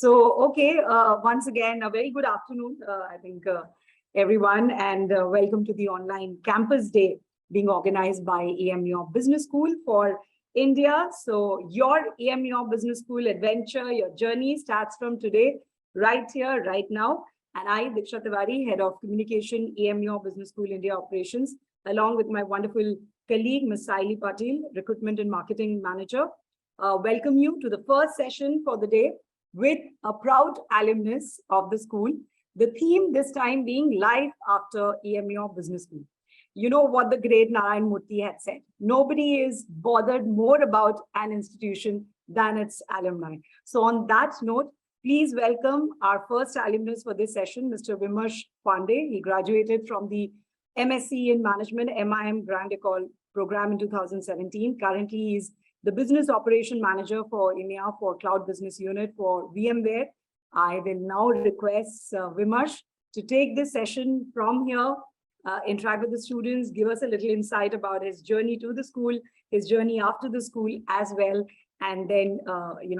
Once again, a very good afternoon, everyone, and welcome to the online campus day being organized by AMBA Business School for India. So your AMBA Business School adventure, your journey starts from today, right here, right now. And I, Diksha Tiwari, Head of Communication, AMBA Business School India Operations, along with my wonderful colleague, Ms. Saili Patil, Recruitment and Marketing Manager, welcome you to the first session for the day with a proud alumnus of the school. The theme this time being Life After AMBA Business School. You know what the great Narayan Murthy had said. Nobody is bothered more about an institution than its alumni. So on that note, please welcome our first alumnus for this session, Mr. Vimarsh Pandey. He graduated from the MSc in Management, MIM Grand École program in 2017. Currently, he is the Business Operation Manager for EMEA for Cloud Business Unit for VMware. I will now request Vimarsh to take this session from here, interact with the students, give us a little insight about his journey to the school, his journey after the school as well, and then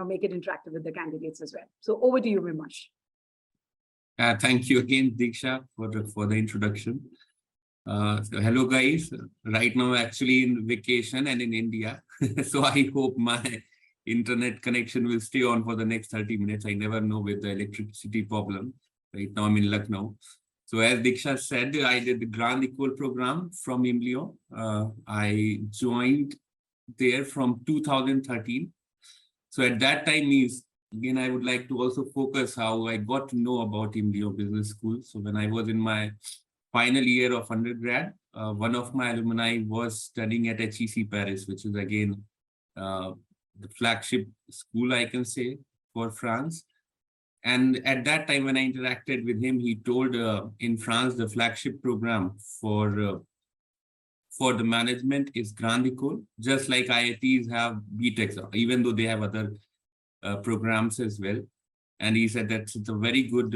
make it interactive with the candidates as well. So over to you, Vimarsh. Thank you again, Diksha, for the introduction. So hello guys, right now actually in vacation and in India. So I hope my internet connection will stay on for the next 30 minutes. I never know with the electricity problem. Right now I'm in Lucknow. So as Diksha said, I did the Grand École program from emlyon. I joined there from 2013. So at that time again, I would like to also focus how I got to know about emlyon Business School. So when I was in my final year of undergrad, one of my alumni was studying at HEC Paris, which is again the flagship school, I can say, for France. And at that time, when I interacted with him, he told in France, the flagship program for the management is Grand École, just like IITs have BTechs, even though they have other programs as well. And he said that it's a very good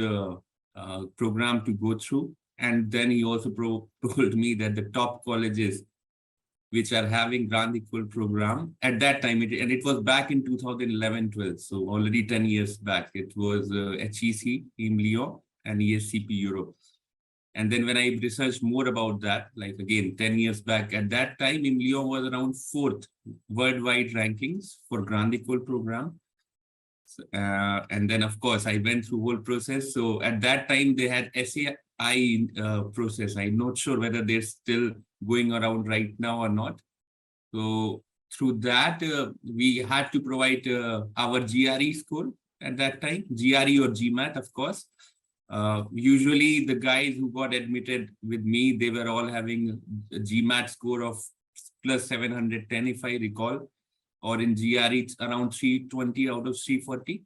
program to go through. And then he also told me that the top colleges which are having Grand École program at that time, and it was back in 2011-12, so already 10 years back, it was HEC, emlyon, and ESCP Europe. And then when I researched more about that, like again, 10 years back, at that time, emlyon was around 4th worldwide rankings for Grand École program. And then, of course, I went through whole process. So at that time, they had SAI process. I'm not sure whether they're still going around right now or not. So through that, we had to provide our GRE score at that time, GRE or GMAT, of course. Usually the guys who got admitted with me, they were all having a GMAT score of plus 710, if I recall, or in GRE, it's around 320 out of 340.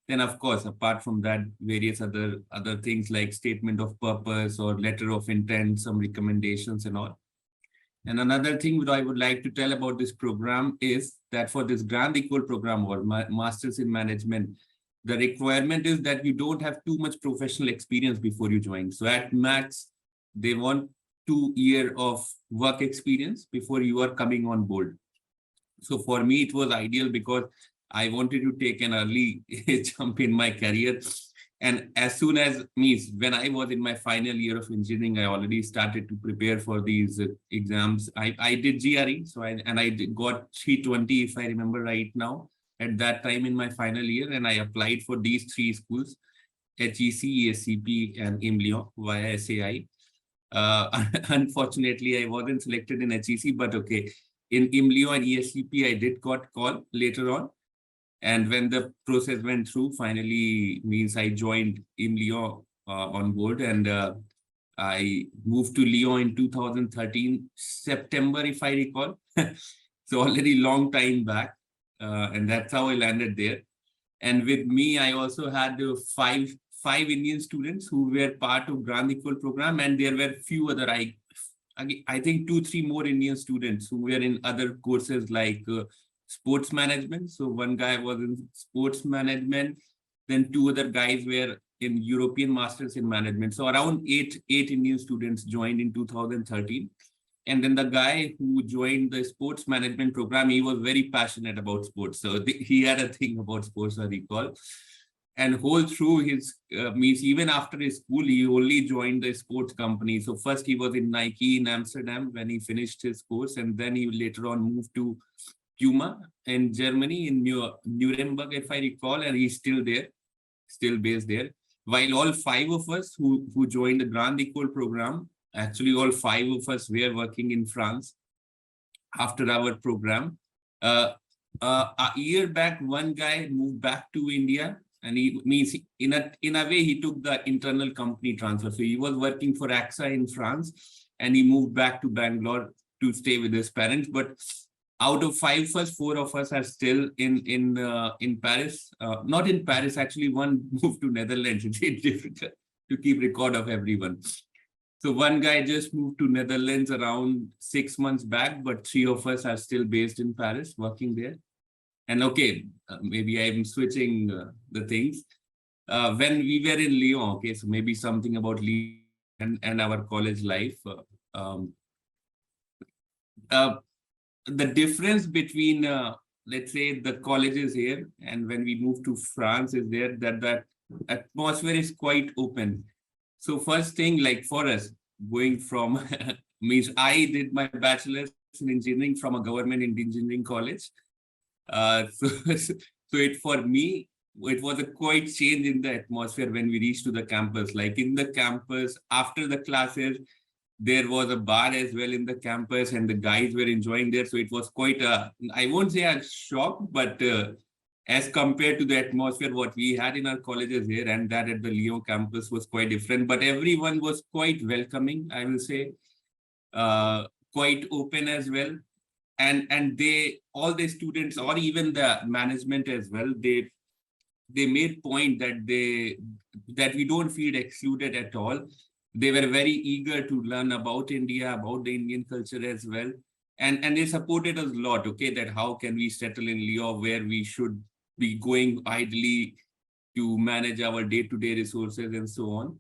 Then, of course, apart from that, various other things like statement of purpose or letter of intent, some recommendations and all. And another thing that I would like to tell about this program is that for this Grand École program or Masters in Management, the requirement is that you don't have too much professional experience before you join. So at max, they want 2 years of work experience before you are coming on board. So for me, it was ideal because I wanted to take an early jump in my career. And as soon as when I was in my final year of engineering, I already started to prepare for these exams. I did GRE, so I got 320, if I remember right now, at that time in my final year. And I applied for these 3 schools, HEC, ESCP, and emlyon via SAI. Unfortunately, I wasn't selected in HEC, but okay. In emlyon and ESCP, I did got called later on. And when the process went through, finally I joined emlyon on board, and I moved to Lyon in 2013, September, if I recall. So already long time back. And that's how I landed there. And with me, I also had five Indian students who were part of Grand École program, and there were few other, I think 2-3 more Indian students who were in other courses like sports management. So one guy was in sports management, then 2 other guys were in European Masters in Management. So around eight Indian students joined in 2013. And then the guy who joined the sports management program, he was very passionate about sports. So he had a thing about sports, I recall. And whole through his means, even after his school, he only joined the sports company. So first he was in Nike in Amsterdam when he finished his course, and then he later on moved to 𝐞𝐦𝐥𝐲𝐨𝐧 in Germany, in Nuremberg, if I recall, and he's still there, still based there. While all five of us who joined the Grande École program, actually all five of us were working in France after our program. A year back, one guy moved back to India, and he means in a way he took the internal company transfer. So he was working for AXA in France, and he moved back to Bangalore to stay with his parents. But out of five of us, four of us are still in Paris. Not in Paris, actually. One moved to Netherlands. It's difficult to keep record of everyone. So one guy just moved to Netherlands around 6 months back, but three of us are still based in Paris, working there. And okay, maybe I'm switching the things. When we were in Lyon, okay, so maybe something about Lyon and our college life. The difference between, let's say, the colleges here and when we moved to France is there that atmosphere is quite open. So first thing, like for us, going from, means I did my bachelor's in engineering from a government engineering college. So for me, it was a quite change in the atmosphere when we reached to the campus. Like in the campus, after the classes, there was a bar as well in the campus, and the guys were enjoying there. So it was quite a, I won't say a shock, but as compared to the atmosphere what we had in our colleges here, and that at the Lyon campus was quite different. But everyone was quite welcoming, I will say, quite open as well. And they, all the students or even the management as well, they made point that we don't feel excluded at all. They were very eager to learn about India, about the Indian culture as well. And they supported us a lot, okay, that how can we settle in Lyon, where we should be going ideally to manage our day-to-day resources and so on.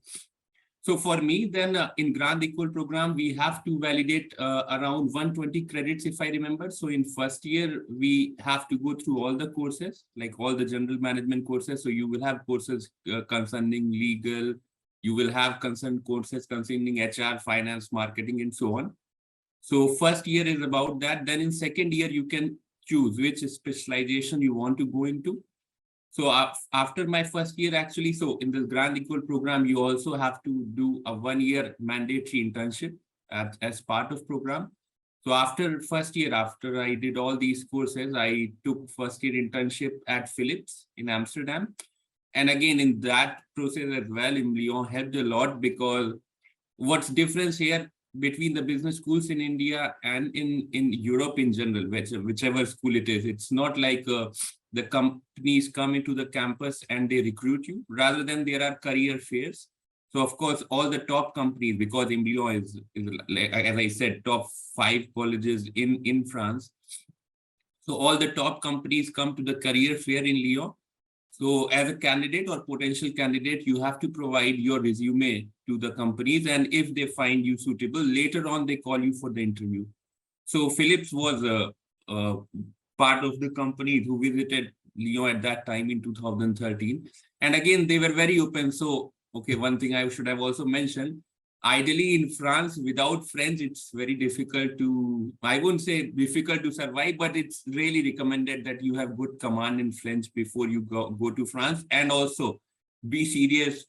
So for me, then in Grande École program, we have to validate around 120 credits, if I remember. So in first year, we have to go through all the courses, like all the general management courses. So you will have courses concerning legal, you will have concerned courses concerning HR, finance, marketing, and so on. So first year is about that. Then in second year, you can choose which specialization you want to go into. So after my first year, actually, so in the Grande École program, you also have to do a 1 year mandatory internship as part of program. So after first year, after I did all these courses, I took first year internship at Philips in Amsterdam. And again, in that process as well, in Lyon helped a lot, because what's difference here between the business schools in India and in Europe in general, whichever school it is, it's not like the companies come into the campus and they recruit you. Rather than there are career fairs. So of course, all the top companies, because emlyon is like, as I said, top 5 colleges in France. So all the top companies come to the career fair in Lyon. So as a candidate or potential candidate, you have to provide your resume to the companies. And if they find you suitable, later on, they call you for the interview. So Philips was a part of the companies who visited Lyon at that time in 2013. And again, they were very open. So, okay, one thing I should have also mentioned, ideally in France, without French, it's very difficult to, I wouldn't say difficult to survive, but it's really recommended that you have good command in French before you go to France, and also be serious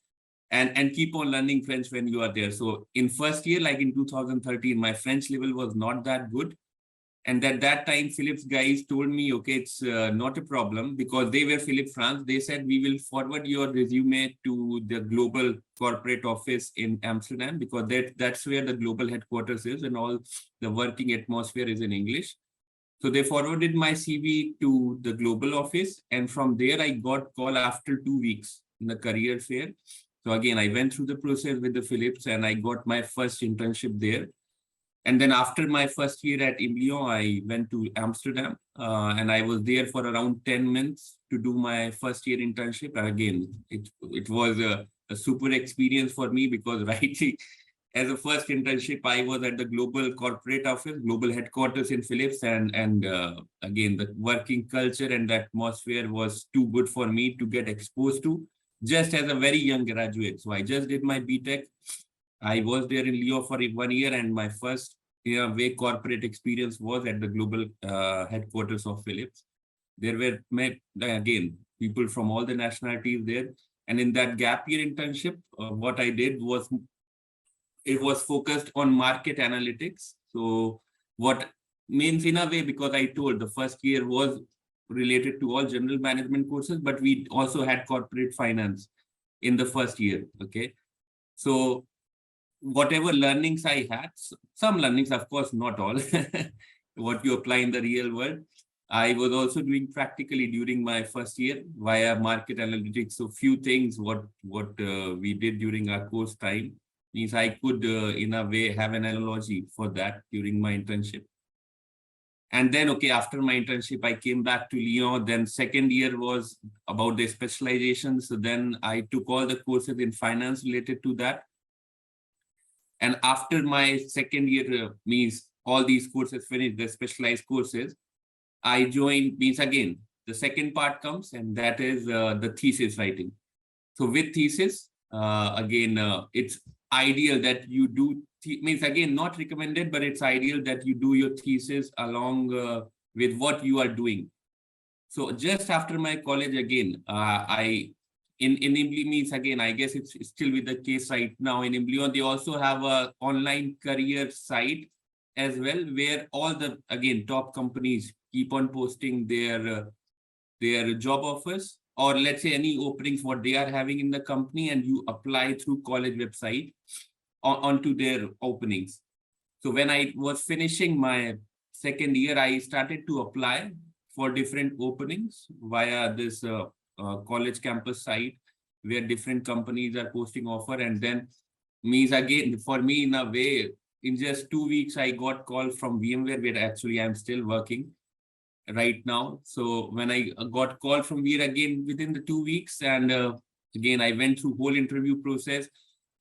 and keep on learning French when you are there. So in first year, like in 2013, my French level was not that good. And at that time, Philips guys told me, okay, it's not a problem, because they were Philips France. They said, we will forward your resume to the global corporate office in Amsterdam, because that's where the global headquarters is and all the working atmosphere is in English. So they forwarded my CV to the global office. And from there, I got call after 2 weeks in the career fair. So again, I went through the process with the Philips and I got my first internship there. And then after my first year at emlyon, I went to Amsterdam and I was there for around 10 months to do my first year internship. And again, it was a super experience for me, because right as a first internship, I was at the global corporate office, global headquarters in Philips. And again, the working culture and the atmosphere was too good for me to get exposed to. just as a very young graduate. So I just did my BTech. I was there in Lyon for 1 year, and my first way corporate experience was at the global headquarters of Philips. There were, again, people from all the nationalities there. And in that gap year internship, what I did was, it was focused on market analytics. So what means, in a way, because I told the first year was related to all general management courses, but we also had corporate finance in the first year. Okay. So whatever learnings I had, some learnings, of course, not all, what you apply in the real world, I was also doing practically during my first year via market analytics. So few things what we did during our course time means I could, in a way, have an analogy for that during my internship. And then, okay, after my internship, I came back to Lyon. Then second year was about the specialization. So then I took all the courses in finance related to that. And after my second year, means all these courses finished, the specialized courses, I joined, means again, the second part comes, and that is the thesis writing. So with thesis, again, it's ideal that you do, means again, not recommended, but it's ideal that you do your thesis along with what you are doing. So just after my college, again, in emlyon, means again, I guess it's still with the case right now. In emlyon, they also have a online career site as well, where all the, again, top companies keep on posting their job offers, or let's say any openings what they are having in the company, and you apply through college website onto their openings. So when I was finishing my second year, I started to apply for different openings via this college campus site, where different companies are posting offer. And then means again, for me, in a way, in just 2 weeks, I got call from VMware, where actually I'm still working right now. So when I got called from VMware again within the 2 weeks, and again, I went through whole interview process.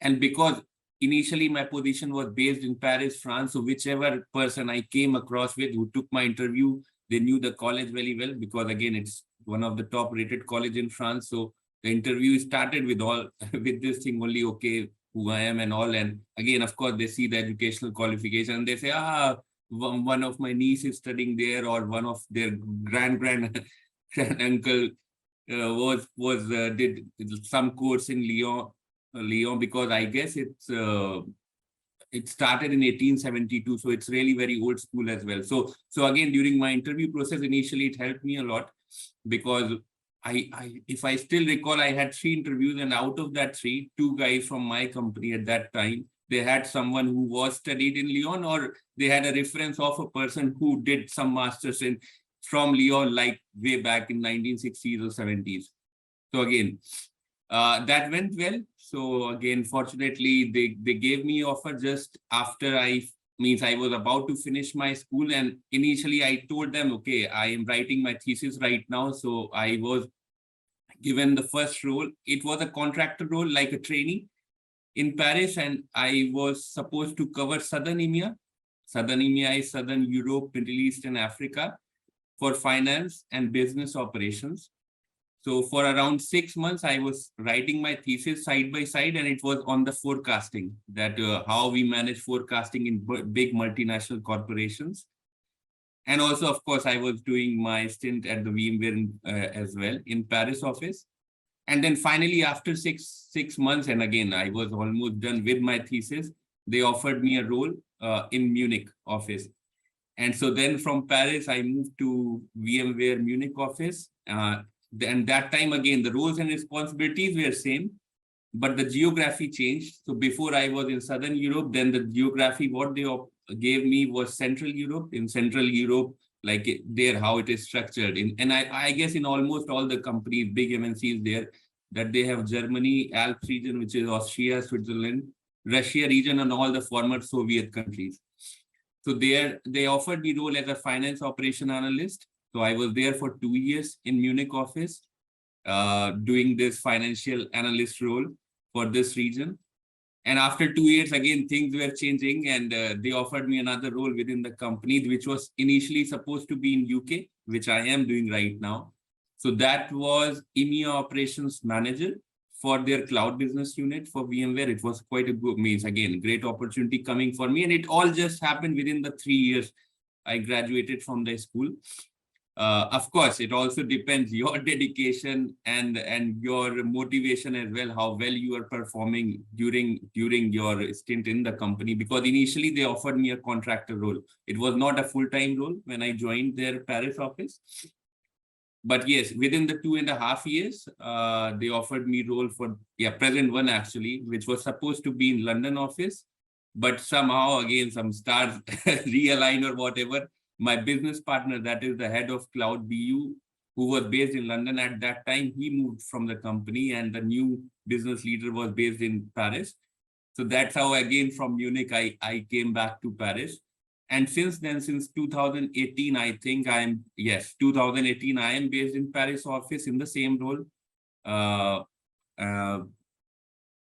And because initially my position was based in Paris, France, so whichever person I came across with who took my interview, they knew the college very well, because again, it's one of the top rated college in France. So the interview started with all with this thing only, okay, who I am and all. And again, of course, they see the educational qualification and they say, one of my niece is studying there, or one of their grand uncle did some course in Lyon, because I guess it started in 1872, so it's really very old school as well. So again, during my interview process, initially it helped me a lot, because if I still recall, I had 3 interviews, and out of that 3, 2 guys from my company at that time, they had someone who was studied in Lyon, or they had a reference of a person who did some masters from Lyon, like way back in 1960s or 70s. So again, that went well. So again, fortunately, they gave me offer just after I was about to finish my school. And initially I told them, okay, I am writing my thesis right now. So I was given the first role. It was a contractor role, like a trainee in Paris, and I was supposed to cover Southern EMEA. Southern EMEA is Southern Europe, Middle East, and Africa, for finance and business operations. So for around 6 months, I was writing my thesis side by side, and it was on the forecasting, that how we manage forecasting in big multinational corporations. And also, of course, I was doing my stint at the VMware as well in Paris office. And then finally, after six months, and again, I was almost done with my thesis, they offered me a role in Munich office. And so then from Paris, I moved to VMware Munich office. And that time, again, the roles and responsibilities were same, but the geography changed. So before I was in Southern Europe, then the geography, what they gave me was Central Europe. In Central Europe, like there, how it is structured. And I guess in almost all the companies, big MNCs there, that they have Germany, Alps region, which is Austria, Switzerland, Russia region, and all the former Soviet countries. So there, they offered me role as a finance operation analyst. So I was there for 2 years in Munich office, doing this financial analyst role for this region. And after 2 years, again, things were changing, and they offered me another role within the company, which was initially supposed to be in UK, which I am doing right now. So that was EMEA operations manager for their cloud business unit for VMware. It was quite a good, means again, great opportunity coming for me. And it all just happened within the 3 years I graduated from the school. Of course, it also depends your dedication and your motivation as well, how well you are performing during your stint in the company. Because initially they offered me a contractor role. It was not a full-time role when I joined their Paris office. But yes, within the 2.5 years, they offered me role for present one actually, which was supposed to be in London office, but somehow again some stars realign or whatever. My business partner, that is the head of cloud BU, who was based in London at that time, he moved from the company, and the new business leader was based in Paris. So that's how again from Munich I came back to Paris. And since then, since 2018, I think 2018, I am based in Paris office in the same role.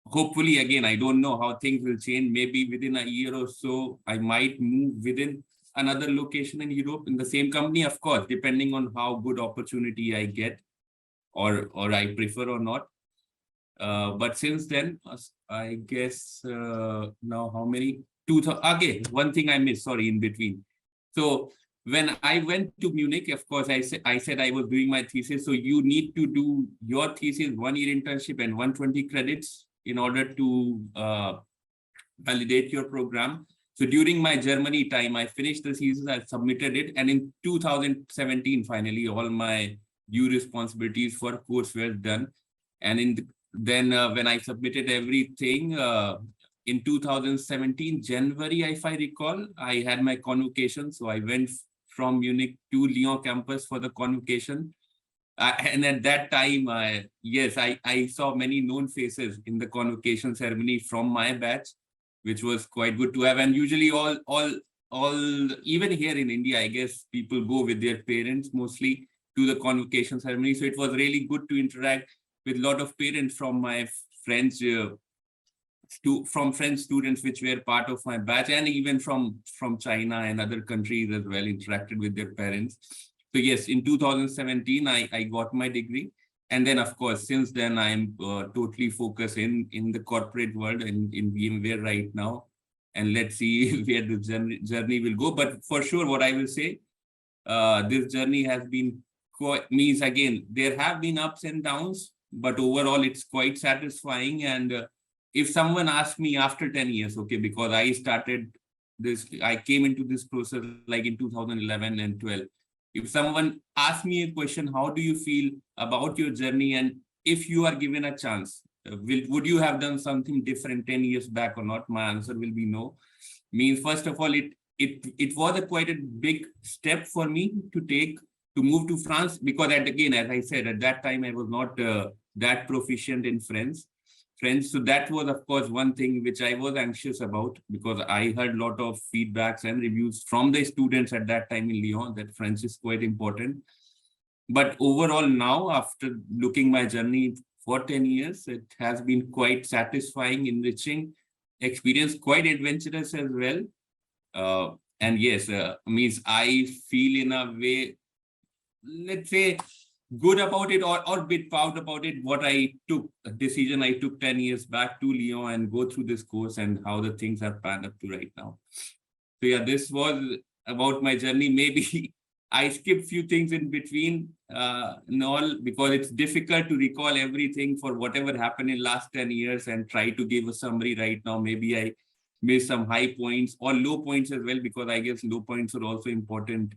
Hopefully, again, I don't know how things will change. Maybe within a year or so, I might move within another location in Europe in the same company, of course, depending on how good opportunity I get or I prefer or not. But since then, I guess now how many? Again, one thing I missed, sorry, in between. So when I went to Munich, of course, I said I was doing my thesis. So you need to do your thesis, 1-year internship and 120 credits in order to validate your program. So during my Germany time, I finished the thesis, I submitted it. And in 2017, finally, all my due responsibilities for course were done. And then when I submitted everything, in 2017, January, if I recall, I had my convocation. So I went from Munich to Lyon campus for the convocation. And at that time, I saw many known faces in the convocation ceremony from my batch, which was quite good to have. And usually all even here in India, I guess people go with their parents mostly to the convocation ceremony. So it was really good to interact with a lot of parents from my friends, from French students, which were part of my batch, and even from China and other countries as well, interacted with their parents. So yes, in 2017, I got my degree. And then, of course, since then, I'm totally focused in the corporate world and in VMware right now. And let's see where the journey will go. But for sure, what I will say, this journey has been means again, there have been ups and downs, but overall, it's quite satisfying. And if someone asked me after 10 years, okay, because I started this, I came into this process like in 2011 and 12. If someone asked me a question, how do you feel about your journey? And if you are given a chance, would you have done something different 10 years back or not? My answer will be no. Means, first of all, it was quite a big step for me to take to move to France, because again, as I said, at that time, I was not that proficient in French. So that was, of course, one thing which I was anxious about, because I heard a lot of feedbacks and reviews from the students at that time in Lyon that French is quite important. But overall now, after looking my journey for 10 years, it has been quite satisfying, enriching experience, quite adventurous as well. And yes, means I feel in a way, let's say, good about it or a bit proud about it, what I took, a decision I took 10 years back to Lyon and go through this course and how the things have panned up to right now. So yeah, this was about my journey. Maybe I skipped few things in between and all, because it's difficult to recall everything for whatever happened in last 10 years and try to give a summary right now. Maybe I missed some high points or low points as well, because I guess low points are also important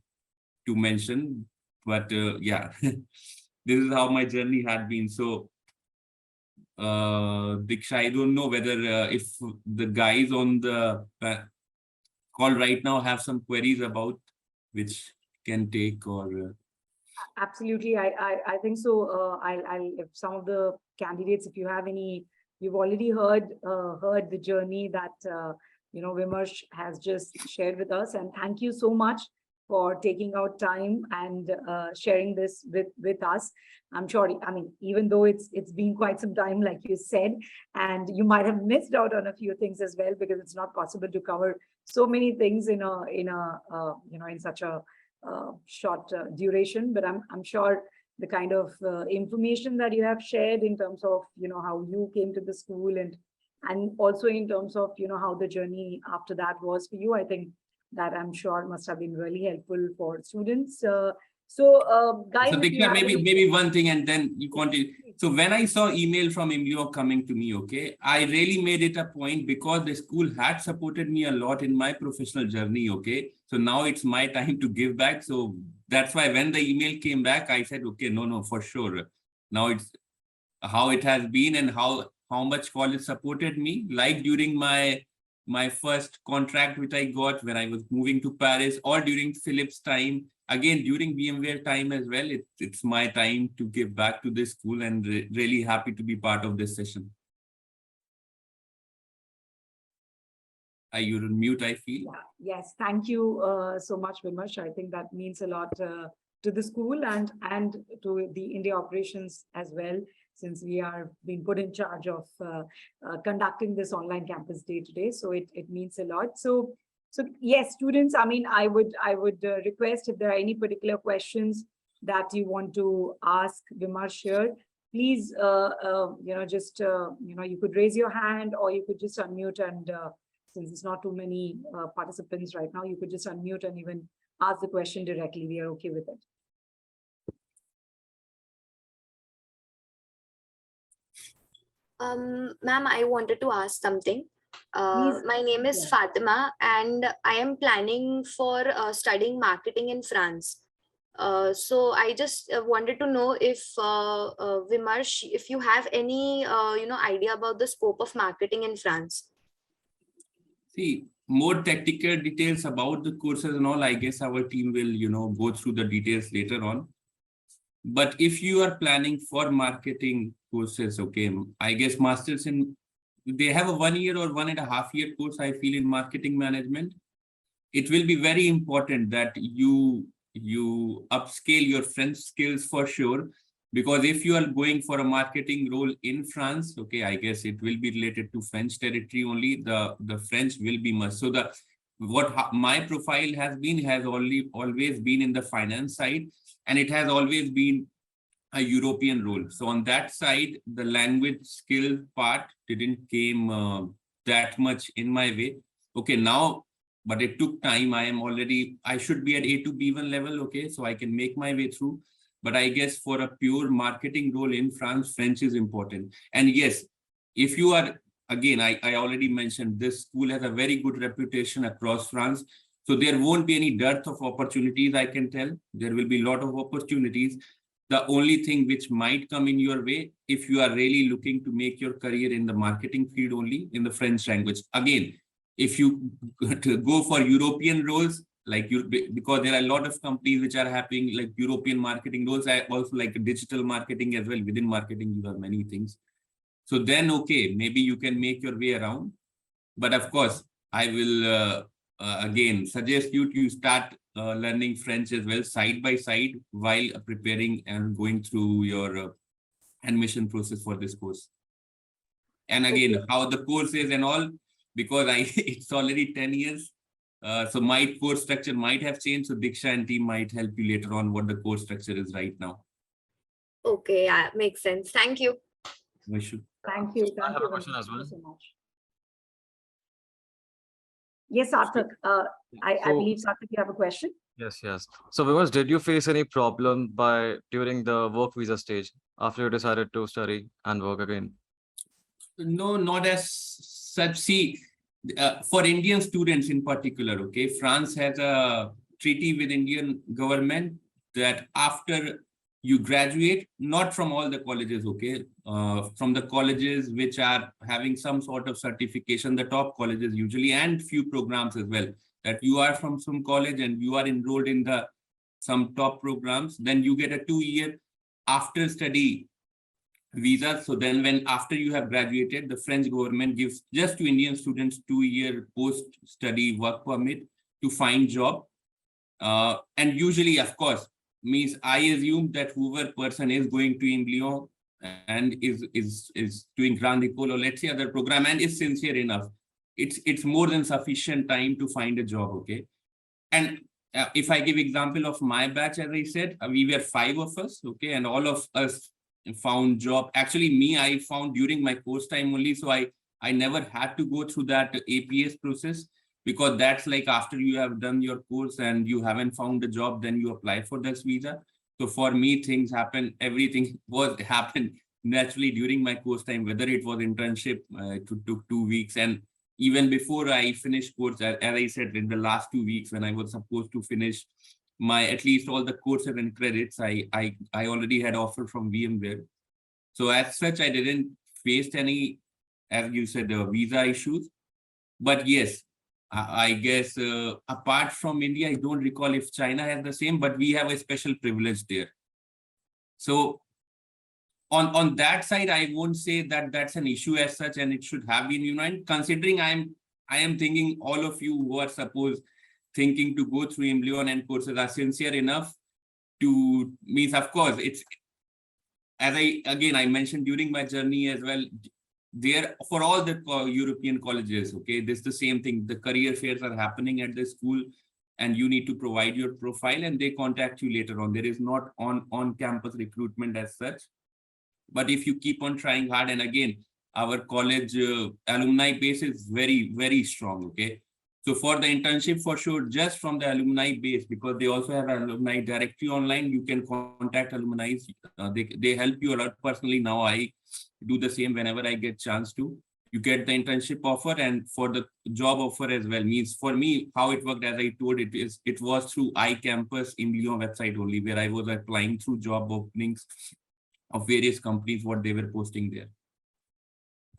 to mention. But yeah, this is how my journey had been. So, Diksha, I don't know whether if the guys on the call right now have some queries about which can take or. Absolutely, I think so. I'll if some of the candidates, if you have any, you've already heard the journey that Vimarsh has just shared with us, and thank you so much for taking out time and sharing this with us. I'm sure, I mean, even though it's been quite some time, like you said, and you might have missed out on a few things as well, because it's not possible to cover so many things in such a short duration. But I'm sure the kind of information that you have shared in terms of, how you came to the school, and also in terms of, how the journey after that was for you. I think that, I'm sure, must have been really helpful for students. Guys, So if you Diksha, have maybe one thing and then you continue. So when I saw email from emlyon coming to me, okay, I really made it a point because the school had supported me a lot in my professional journey, okay. So now it's my time to give back. So that's why when the email came back, I said, okay, no, for sure. Now it's how it has been and how much college supported me. Like during my first contract which I got when I was moving to Paris, or during Philip's time, again during VMware time as well. It's my time to give back to this school, and really happy to be part of this session. You're on mute, I feel. Yeah. Yes, thank you so much, Vimash. I think that means a lot to the school and to the India operations as well, since we are being put in charge of conducting this online campus day today. So it means a lot. So yes, students, I mean, I would request, if there are any particular questions that you want to ask Vimash here, please, just, you could raise your hand, or you could just unmute, and since it's not too many participants right now, you could just unmute and even ask the question directly. We are okay with it. Ma'am, I wanted to ask something. My name is Fatima, and I am planning for studying marketing in France. So I just wanted to know if Vimash, if you have any idea about the scope of marketing in France. See, more technical details about the courses and all, I guess our team will, go through the details later on. But if you are planning for marketing courses, okay, I guess masters they have a 1 year or 1.5 year course, I feel, in marketing management. It will be very important that you upscale your French skills for sure. Because if you are going for a marketing role in France, okay, I guess it will be related to French territory only. The French will be must. So what my profile has always been in the finance side, and it has always been a European role. So on that side, the language skill part didn't came that much in my way. Okay, now, but it took time. I should be at A2 B1 level, okay, so I can make my way through. But I guess for a pure marketing role in France, French is important. And yes, if you are, again, I already mentioned, this school has a very good reputation across France. So there won't be any dearth of opportunities, I can tell. There will be a lot of opportunities. The only thing which might come in your way, if you are really looking to make your career in the marketing field only, in the French language. Again, if you go for European roles, because there are a lot of companies which are having like European marketing roles, I also like digital marketing as well. Within marketing, you have many things. So then, okay, maybe you can make your way around. But of course, I will again suggest you to start learning French as well, side by side, while preparing and going through your admission process for this course. And again, how the course is and all, because it's already 10 years. So my course structure might have changed. So Diksha and team might help you later on what the course structure is right now. Okay, yeah, makes sense. Thank you. No issue. Thank you. I have a question as well. Thank you so much. Yes, Sarthak. I believe, Sarthak, you have a question. Yes. So Vimash, did you face any problem during the work visa stage after you decided to study and work again? No, not as such. See, for Indian students in particular, okay, France has a treaty with Indian government that after you graduate, not from all the colleges, okay, from the colleges which are having some sort of certification, the top colleges usually, and few programs as well, that you are from some college and you are enrolled in some top programs, then you get a 2-year after study visa. So then after you have graduated, the French government gives just to Indian students 2-year post-study work permit to find job. And usually, of course, means I assume that whoever person is going to emlyon and is doing Grande École, or let's say other program, and is sincere enough, it's more than sufficient time to find a job, okay? And if I give example of my batch, as I said, we were 5 of us, okay, and all of us found job. Actually, me, I found during my course time only, so I never had to go through that APS process, because that's like after you have done your course and you haven't found a job, then you apply for this visa. So for me, things happen, everything was happened naturally during my course time, whether it was internship, it took 2 weeks, and even before I finished course, as I said, in the last 2 weeks when I was supposed to finish my at least all the courses and credits, I already had offer from VMware. So as such, I didn't face any, as you said, visa issues. But yes, I guess apart from India, I don't recall if China has the same, but we have a special privilege there. So on that side, I won't say that that's an issue as such, and it should have been united. Considering I am thinking all of you who are thinking to go through emlyon and courses are sincere enough to means, of course, it's as I mentioned during my journey as well. There for all the European colleges, okay, this is the same thing. The career fairs are happening at the school, and you need to provide your profile, and they contact you later on. There is not on campus recruitment as such. But if you keep on trying hard, and again, our college alumni base is very, very strong, okay? So for the internship, for sure, just from the alumni base, because they also have alumni directly online, you can contact alumni. They help you a lot. Personally, now I do the same whenever I get chance to. You get the internship offer, and for the job offer as well. Means for me, how it worked, as I told, it was through iCampus emlyon website only, where I was applying through job openings of various companies, what they were posting there.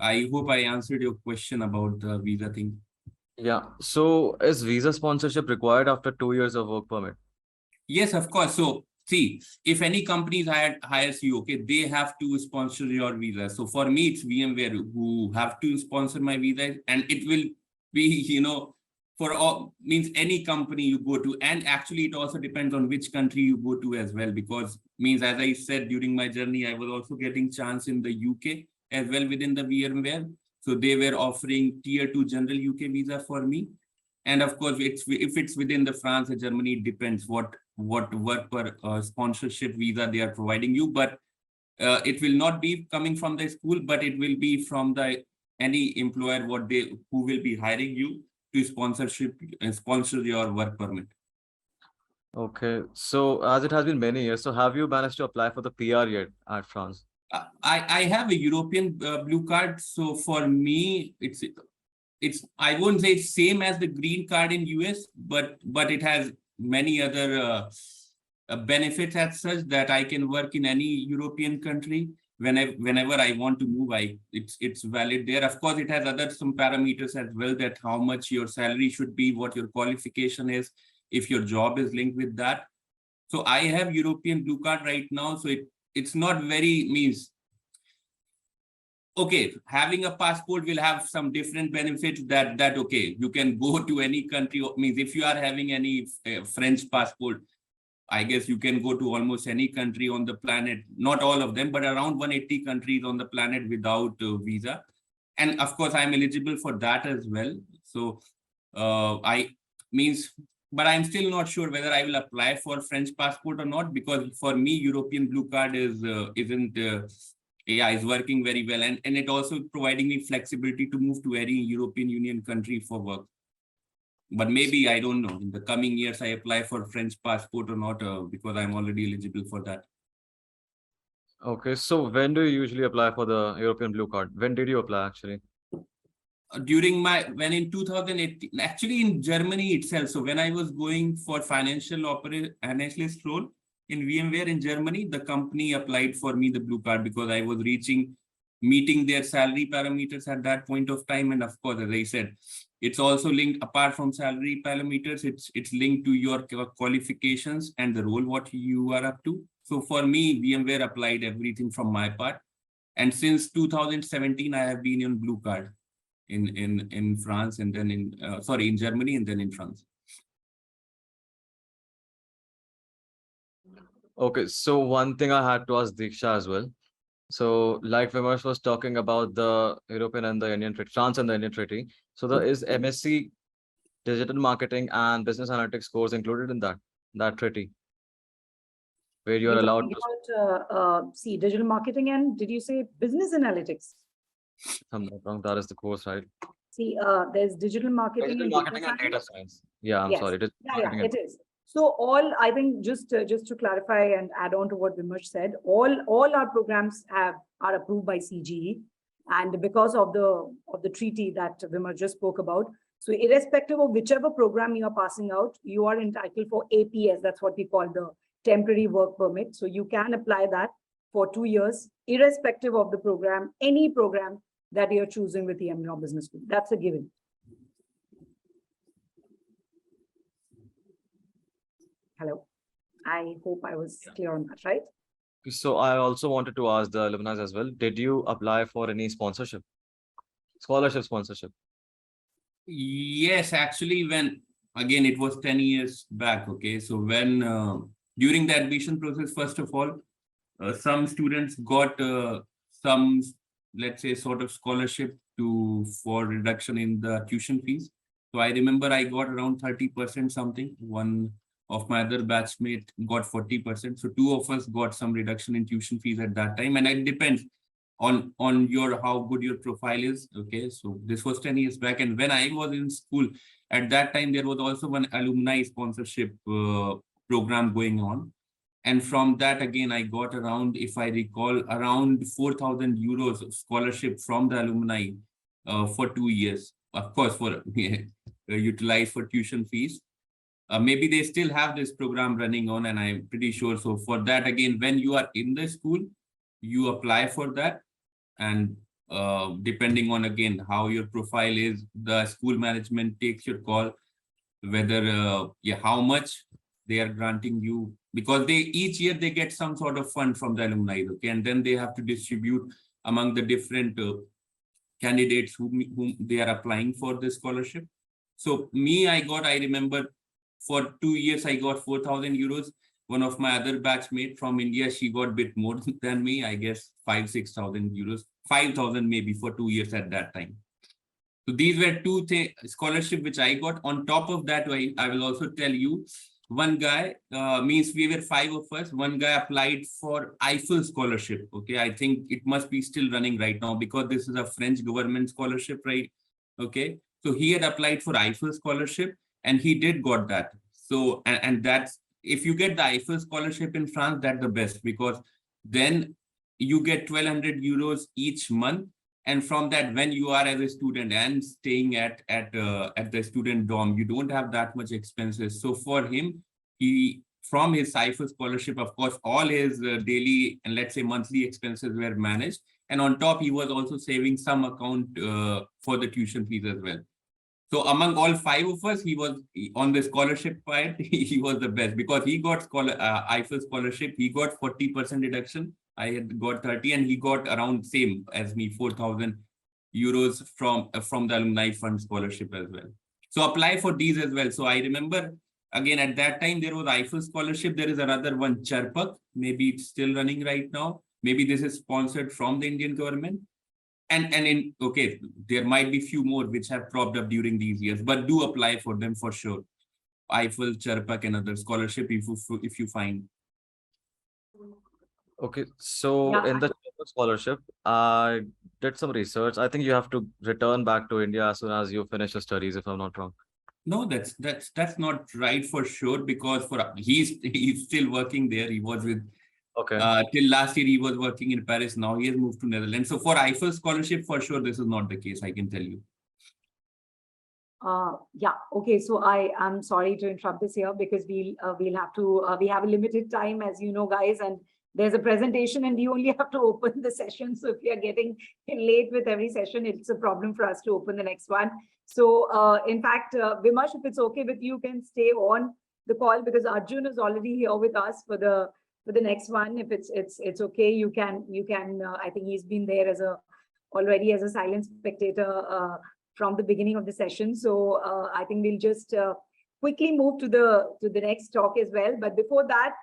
I hope I answered your question about the visa thing. Yeah. So is visa sponsorship required after 2 years of work permit? Yes, of course. So see, if any companies hires you, okay, they have to sponsor your visa. So for me, it's VMware who have to sponsor my visa, and it will be, for all, means any company you go to. And actually, it also depends on which country you go to as well, because means, as I said, during my journey, I was also getting chance in the UK as well within the VMware. So they were offering tier 2 general UK visa for me. And of course, if it's within the France or Germany, it depends what work per sponsorship visa they are providing you. But it will not be coming from the school, but it will be from the any employer who will be hiring you to sponsor your work permit. Okay. So as it has been many years, so have you managed to apply for the PR yet at France? I have a European blue card. So for me, I won't say it's same as the green card in US, but it has many other benefits as such that I can work in any European country whenever I want to move. It's valid there. Of course, it has some parameters as well, that how much your salary should be, what your qualification is, if your job is linked with that. So I have European blue card right now. So it's not very means. Okay, having a passport will have some different benefits that okay, you can go to any country. Means if you are having any French passport, I guess you can go to almost any country on the planet. Not all of them, but around 180 countries on the planet without visa. And of course, I'm eligible for that as well. So but I'm still not sure whether I will apply for French passport or not, because for me, European blue card is working very well, and it also providing me flexibility to move to any European Union country for work. But maybe, I don't know, in the coming years I apply for French passport or not, because I'm already eligible for that. Okay, so when do you usually apply for the European blue card? When did you apply actually? When in 2018, actually in Germany itself. So when I was going for financial analyst role in VMware in Germany, the company applied for me the blue card because I was meeting their salary parameters at that point of time. And of course, as I said, it's also linked, apart from salary parameters, it's linked to your qualifications and the role what you are up to. So for me, VMware applied everything from my part. And since 2017, I have been on blue card in France, and then in Germany, and then in France. Okay, so one thing I had to ask Diksha as well. So like Vimash was talking about the European and the Indian treaty, France and the Indian treaty. So there is MSc digital marketing and business analytics course included in that treaty, where you're You're allowed talking to, about, see, digital marketing and did you say business analytics? if I'm not wrong, that is the course, right? See, there's digital marketing Digital and data marketing and data science. science. Yeah, I'm Yes. sorry. Digital Yeah, marketing yeah, and it is. So all, I think just to clarify and add on to what Vimash said, all our programs are approved by CGE, and because of the treaty that Vimash just spoke about. So irrespective of whichever program you are passing out, you are entitled for APS. That's what we call the temporary work permit. So you can apply that for 2 years, irrespective of the program, any program that you're choosing with the emlyon Business School. That's a given. Hello. I hope I was clear on that, right? So I also wanted to ask the alumni as well. Did you apply for any sponsorship, scholarship sponsorship? Yes, actually, when again it was 10 years back. Okay, so when during the admission process, first of all, some students got some, let's say, sort of scholarship for reduction in the tuition fees. So I remember I got around 30% something. One of my other batchmate got 40%. So two of us got some reduction in tuition fees at that time, and it depends on your how good your profile is. Okay, so this was 10 years back, and when I was in school at that time, there was also one alumni sponsorship program going on. And from that, again, I got around, if I recall, around 4,000 euros of scholarship from the alumni for 2 years, of course, for utilized for tuition fees. Maybe they still have this program running on, and I'm pretty sure. So for that, again, when you are in the school, you apply for that. And depending on, again, how your profile is, the school management takes your call, whether, how much they are granting you, because each year they get some sort of fund from the alumni, okay, and then they have to distribute among the different candidates whom they are applying for the scholarship. So I remember for 2 years, I got 4,000 euros. One of my other batchmate from India, she got a bit more than me, I guess 6,000 euros, 5,000 maybe for 2 years at that time. So these were two scholarship which I got. On top of that, I will also tell you, one guy, means we were 5 of us, one guy applied for Eiffel scholarship. Okay, I think it must be still running right now because this is a French government scholarship, right? Okay, so he had applied for Eiffel scholarship and he did got that. So, and that's, if you get the Eiffel scholarship in France, that's the best, because then you get 1,200 euros each month. And from that, when you are as a student and staying at the student dorm, you don't have that much expenses. So for him, from his Eiffel scholarship, of course, all his daily and let's say monthly expenses were managed. And on top, he was also saving some account for the tuition fees as well. So among all 5 of us, he was on the scholarship part. He was the best because he got Eiffel scholarship. He got 40% deduction. I had got 30, and he got around same as me, 4,000 euros from the alumni fund scholarship as well. So apply for these as well. So I remember again at that time there was Eiffel scholarship. There is another one, Charpak. Maybe it's still running right now. Maybe this is sponsored from the Indian government. And okay, there might be few more which have cropped up during these years, but do apply for them for sure. Eiffel, Charpak, and other scholarship if you find. Okay, so in the scholarship, I did some research. I think you have to return back to India as soon as you finish your studies, if I'm not wrong. No, that's not right for sure, because he's still working there. He was with till last year he was working in Paris. Now he has moved to Netherlands. So for Eiffel scholarship, for sure, this is not the case, I can tell you. Yeah, okay. So I'm sorry to interrupt this here because we'll have to we have a limited time, as you know, guys, and there's a presentation and we only have to open the session. So if you're getting late with every session, it's a problem for us to open the next one. So in fact, Vimash, if it's okay with you, can stay on the call because Arjun is already here with us for the next one. If it's okay, you can I think he's been there already as a silent spectator from the beginning of the session. So I think we'll just quickly move to the next talk as well. But before that,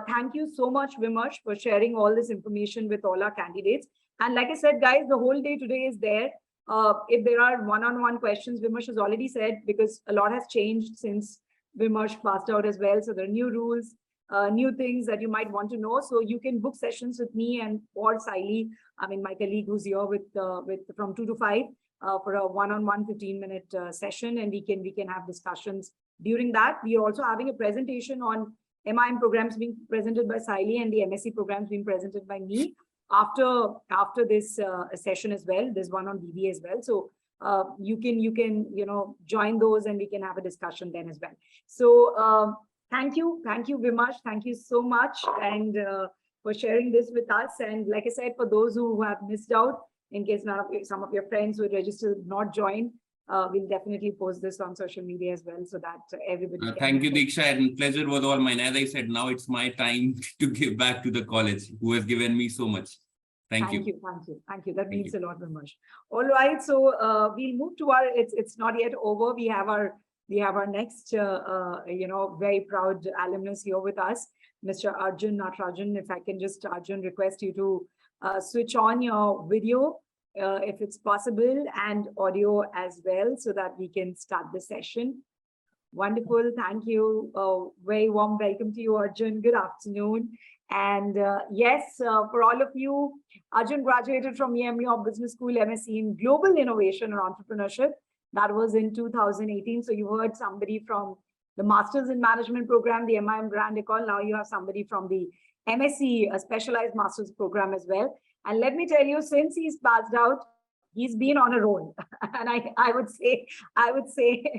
thank you so much, Vimash, for sharing all this information with all our candidates. And like I said, guys, the whole day today is there. If there are one-on-one questions, Vimash has already said, because a lot has changed since Vimash passed out as well. So there are new rules, new things that you might want to know. So you can book sessions with me and or Saili, I mean, my colleague who's here with from 2 to 5 for a one-on-one 15-minute session, and we can have discussions during that. We are also having a presentation on MIM programs being presented by Saili and the MSc programs being presented by me after this session as well. There's one on BBA as well. So you can join those and we can have a discussion then as well. So thank you Vimash, thank you so much, and for sharing this with us. And like I said, for those who have missed out, in case some of your friends who registered not joined, we'll definitely post this on social media as well, so that everybody thank you, Diksha, and pleasure was all mine. As I said, now it's my time to give back to the college who has given me so much. Thank you. That means a lot, Vimash. All right, so we'll move to our, it's not yet over. We have our next very proud alumnus here with us, Mr. Arjun Natarajan. If I can just, Arjun, request you to switch on your video if it's possible, and audio as well, so that we can start the session. Wonderful, thank you. Very warm welcome to you, Arjun. Good afternoon. And yes, for all of you, Arjun graduated from emlyon Business School, MSc in Global Innovation and Entrepreneurship. That was in 2018. So you heard somebody from the Masters in Management program, the AMBA and Equis. Now you have somebody from the MSc, a specialized Masters program as well. And let me tell you, since he's passed out, he's been on a roll. And I would say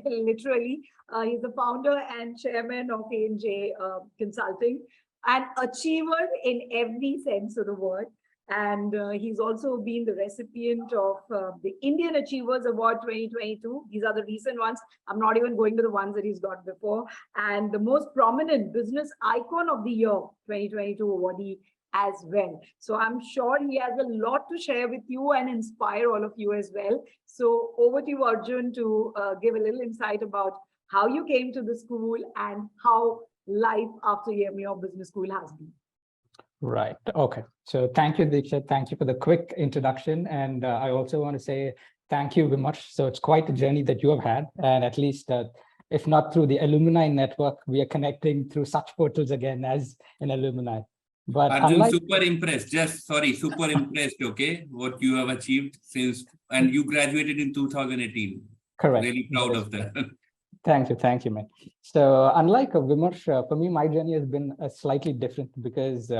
literally, he's the founder and chairman of A&J Consulting, an achiever in every sense of the word. And he's also been the recipient of the Indian Achievers Award 2022. These are the recent ones. I'm not even going to the ones that he's got before. And the most prominent business icon of the year 2022 awardee as well. So I'm sure he has a lot to share with you and inspire all of you as well. So over to you, Arjun, to give a little insight about how you came to the school and how life after emlyon Business School has been. Right. Okay. So thank you, Diksha. Thank you for the quick introduction. And I also want to say thank you, Vimash. So it's quite a journey that you have had. And at least, if not through the alumni network, we are connecting through such portals again as an alumni. But Arjun, super impressed. Super impressed. Okay, what you have achieved since, and you graduated in 2018. Correct. Really proud of that. Thank you, man. So unlike Vimash, for me, my journey has been slightly different because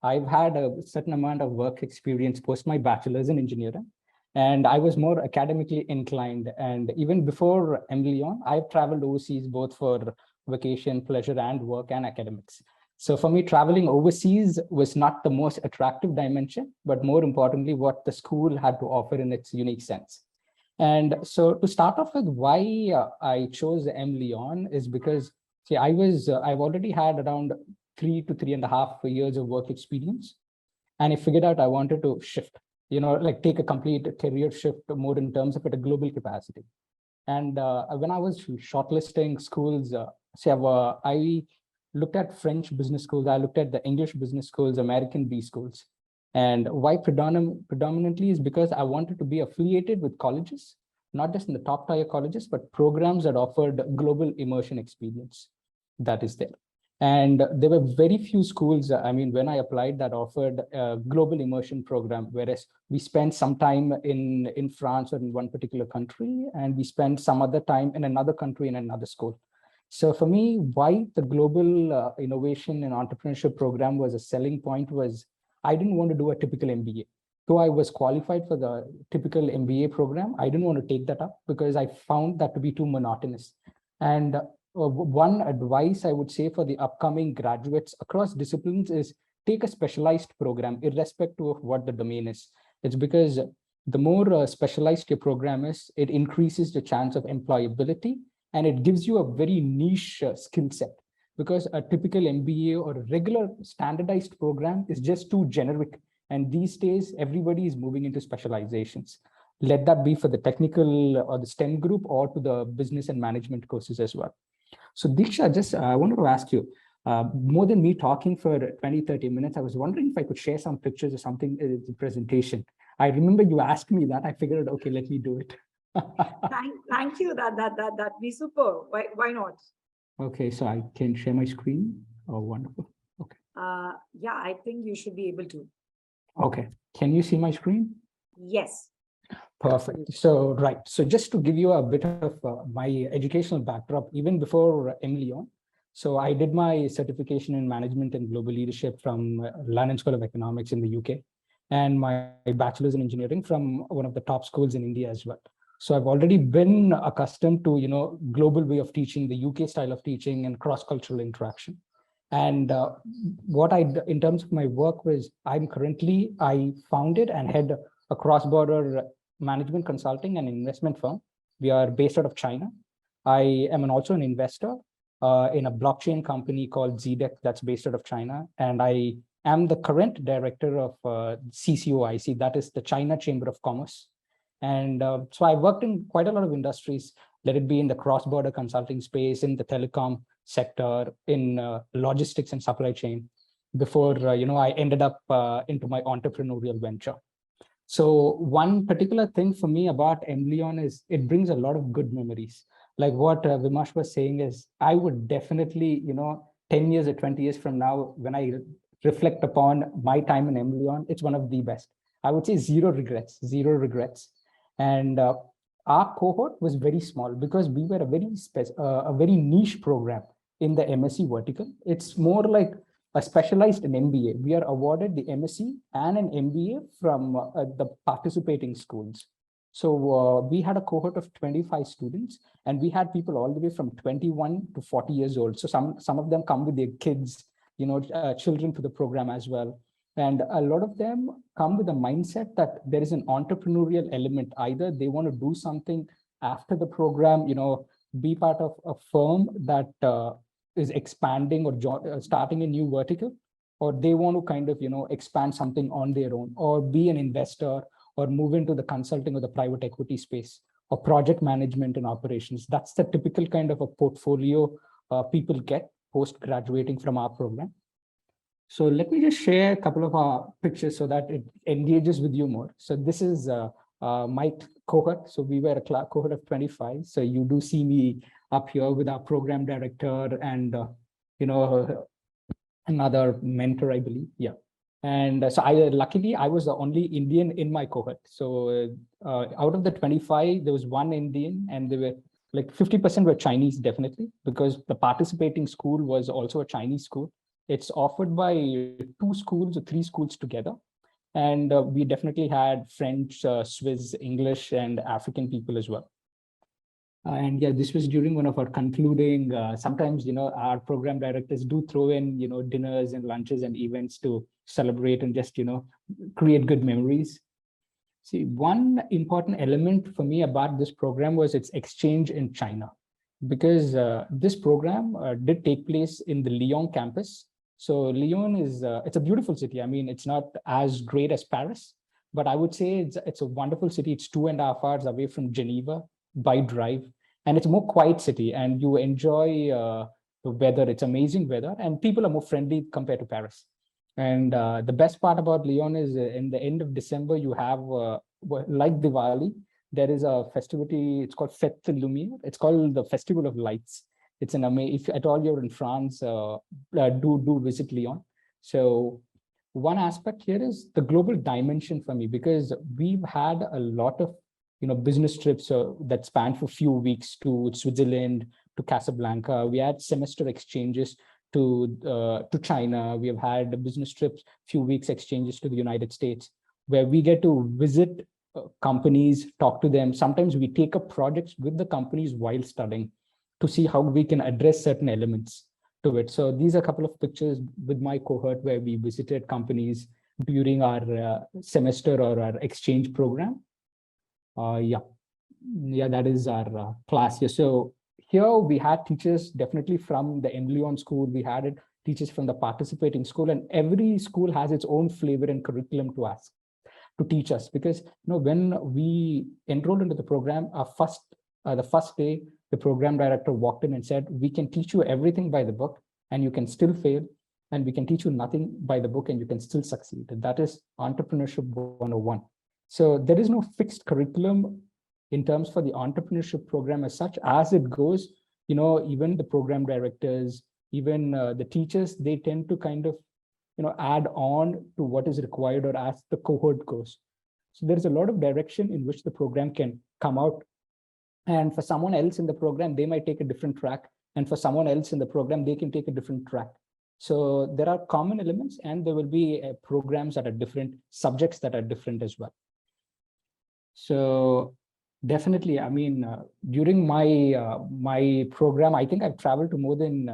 I've had a certain amount of work experience post my bachelor's in engineering, and I was more academically inclined. And even before emlyon, I've traveled overseas both for vacation, pleasure, and work and academics. So for me, traveling overseas was not the most attractive dimension, but more importantly, what the school had to offer in its unique sense. And so to start off with, why I chose emlyon is because, see, I've already had around 3 to 3.5 years of work experience. And I figured out I wanted to shift, like take a complete career shift more in terms of at a global capacity. And when I was shortlisting schools, I looked at French business schools, I looked at the English business schools, American B schools. And why predominantly is because I wanted to be affiliated with colleges, not just in the top tier colleges, but programs that offered global immersion experience that is there. And there were very few schools, when I applied, that offered a global immersion program, whereas we spent some time in France or in one particular country, and we spent some other time in another country in another school. So for me, why the global innovation and entrepreneurship program was a selling point was I didn't want to do a typical MBA. Though I was qualified for the typical MBA program, I didn't want to take that up because I found that to be too monotonous. And one advice I would say for the upcoming graduates across disciplines is take a specialized program, irrespective of what the domain is. It's because the more specialized your program is, it increases the chance of employability, and it gives you a very niche skill set. Because a typical MBA or a regular standardized program is just too generic. And these days, everybody is moving into specializations. Let that be for the technical or the STEM group or to the business and management courses as well. So Diksha, I wanted to ask you, More than me talking for 20, 30 minutes, I was wondering if I could share some pictures or something in the presentation. I remember you asked me that. I figured, okay, let me do it. Thank you. That'd be super. Why not? Okay, so I can share my screen. Oh, wonderful. Okay. Yeah, I think you should be able to. Okay. Can you see my screen? Yes. Perfect. So, right. So just to give you a bit of my educational backdrop, even before emlyon. So I did my certification in management and global leadership from London School of Economics in the UK, and my bachelor's in engineering from one of the top schools in India as well. So I've already been accustomed to, global way of teaching, the UK style of teaching and cross-cultural interaction. And what in terms of my work was, I founded and head a cross-border management consulting and investment firm. We are based out of China. I am also an investor in a blockchain company called 𝐥𝐲𝐧 that's based out of China. And I am the current director of 𝐞𝐦𝐥𝐲𝐨𝐧, that is the China Chamber of Commerce. And so I worked in quite a lot of industries, let it be in the cross-border consulting space, in the telecom sector, in logistics and supply chain, before I ended up into my entrepreneurial venture. So one particular thing for me about emlyon is it brings a lot of good memories. Like what Vimash was saying is, I would definitely, 10 years or 20 years from now, when I reflect upon my time in emlyon, it's one of the best. I would say zero regrets. And our cohort was very small because we were a very niche program in the MSc vertical. It's more like a specialized in MBA. We are awarded the MSc and an MBA from the participating schools. So we had a cohort of 25 students, and we had people all the way from 21 to 40 years old. So some of them come with their kids, children to the program as well. And a lot of them come with a mindset that there is an entrepreneurial element. Either they want to do something after the program, be part of a firm that is expanding or starting a new vertical, or they want to kind of, expand something on their own, or be an investor, or move into the consulting or the private equity space, or project management and operations. That's the typical kind of a portfolio people get post-graduating from our program. So let me just share a couple of pictures so that it engages with you more. So this is my cohort. So we were a cohort of 25. So you do see me up here with our program director and, another mentor, I believe. Yeah. And so luckily, I was the only Indian in my cohort. So out of the 25, there was one Indian, and there were like 50% were Chinese, definitely, because the participating school was also a Chinese school. It's offered by 2 schools or 3 schools together. And we definitely had French, Swiss, English, and African people as well. And yeah, this was during one of our concluding, sometimes, our program directors do throw in, dinners and lunches and events to celebrate and just, create good memories. See, one important element for me about this program was its exchange in China, because this program did take place in the Lyon campus. So Lyon is, it's a beautiful city. I mean, it's not as great as Paris, but I would say it's a wonderful city. It's 2.5 hours away from Geneva by drive, and it's a more quiet city, and you enjoy the weather. It's amazing weather, and people are more friendly compared to Paris. And the best part about Lyon is in the end of December, you have, like Diwali, there is a festivity. It's called Fête de Lumière. It's called the Festival of Lights. It's an amazing, if at all you're in France, do visit Lyon. So one aspect here is the global dimension for me, because we've had a lot of, business trips that span for a few weeks to Switzerland, to Casablanca. We had semester exchanges to China. We have had business trips, few weeks exchanges to the United States, where we get to visit companies, talk to them. Sometimes we take up projects with the companies while studying to see how we can address certain elements to it. So these are a couple of pictures with my cohort where we visited companies during our semester or our exchange program. Yeah, that is our class here. So here we had teachers definitely from the emlyon school. We had teachers from the participating school, and every school has its own flavor and curriculum to teach us. Because when we enrolled into the program, the first day, the program director walked in and said, "We can teach you everything by the book, and you can still fail, and we can teach you nothing by the book and you can still succeed. And that is entrepreneurship 101. So there is no fixed curriculum in terms for the entrepreneurship program as such. As it goes, even the program directors, even the teachers, they tend to kind of, add on to what is required or as the cohort goes. So there's a lot of direction in which the program can come out. And for someone else in the program, they might take a different track. And for someone else in the program, they can take a different track. So there are common elements, and there will be programs that are different, subjects that are different as well. So definitely, I mean, during my my program, I think I've traveled to more than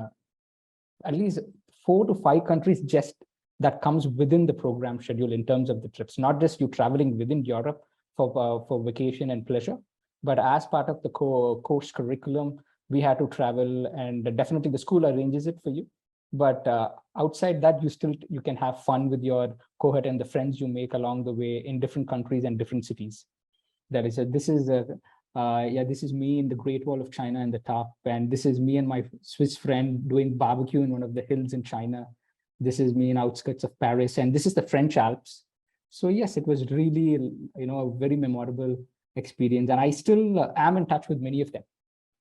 at least 4 to 5 countries just that comes within the program schedule in terms of the trips, not just you traveling within Europe for vacation and pleasure, but as part of the course curriculum, we had to travel, and definitely the school arranges it for you. But outside that, you can have fun with your cohort and the friends you make along the way in different countries and different cities. This is me in the Great Wall of China in the top, and this is me and my Swiss friend doing barbecue in one of the hills in China. This is me in outskirts of Paris, and this is the French Alps. So yes, it was really, a very memorable experience, and I still am in touch with many of them.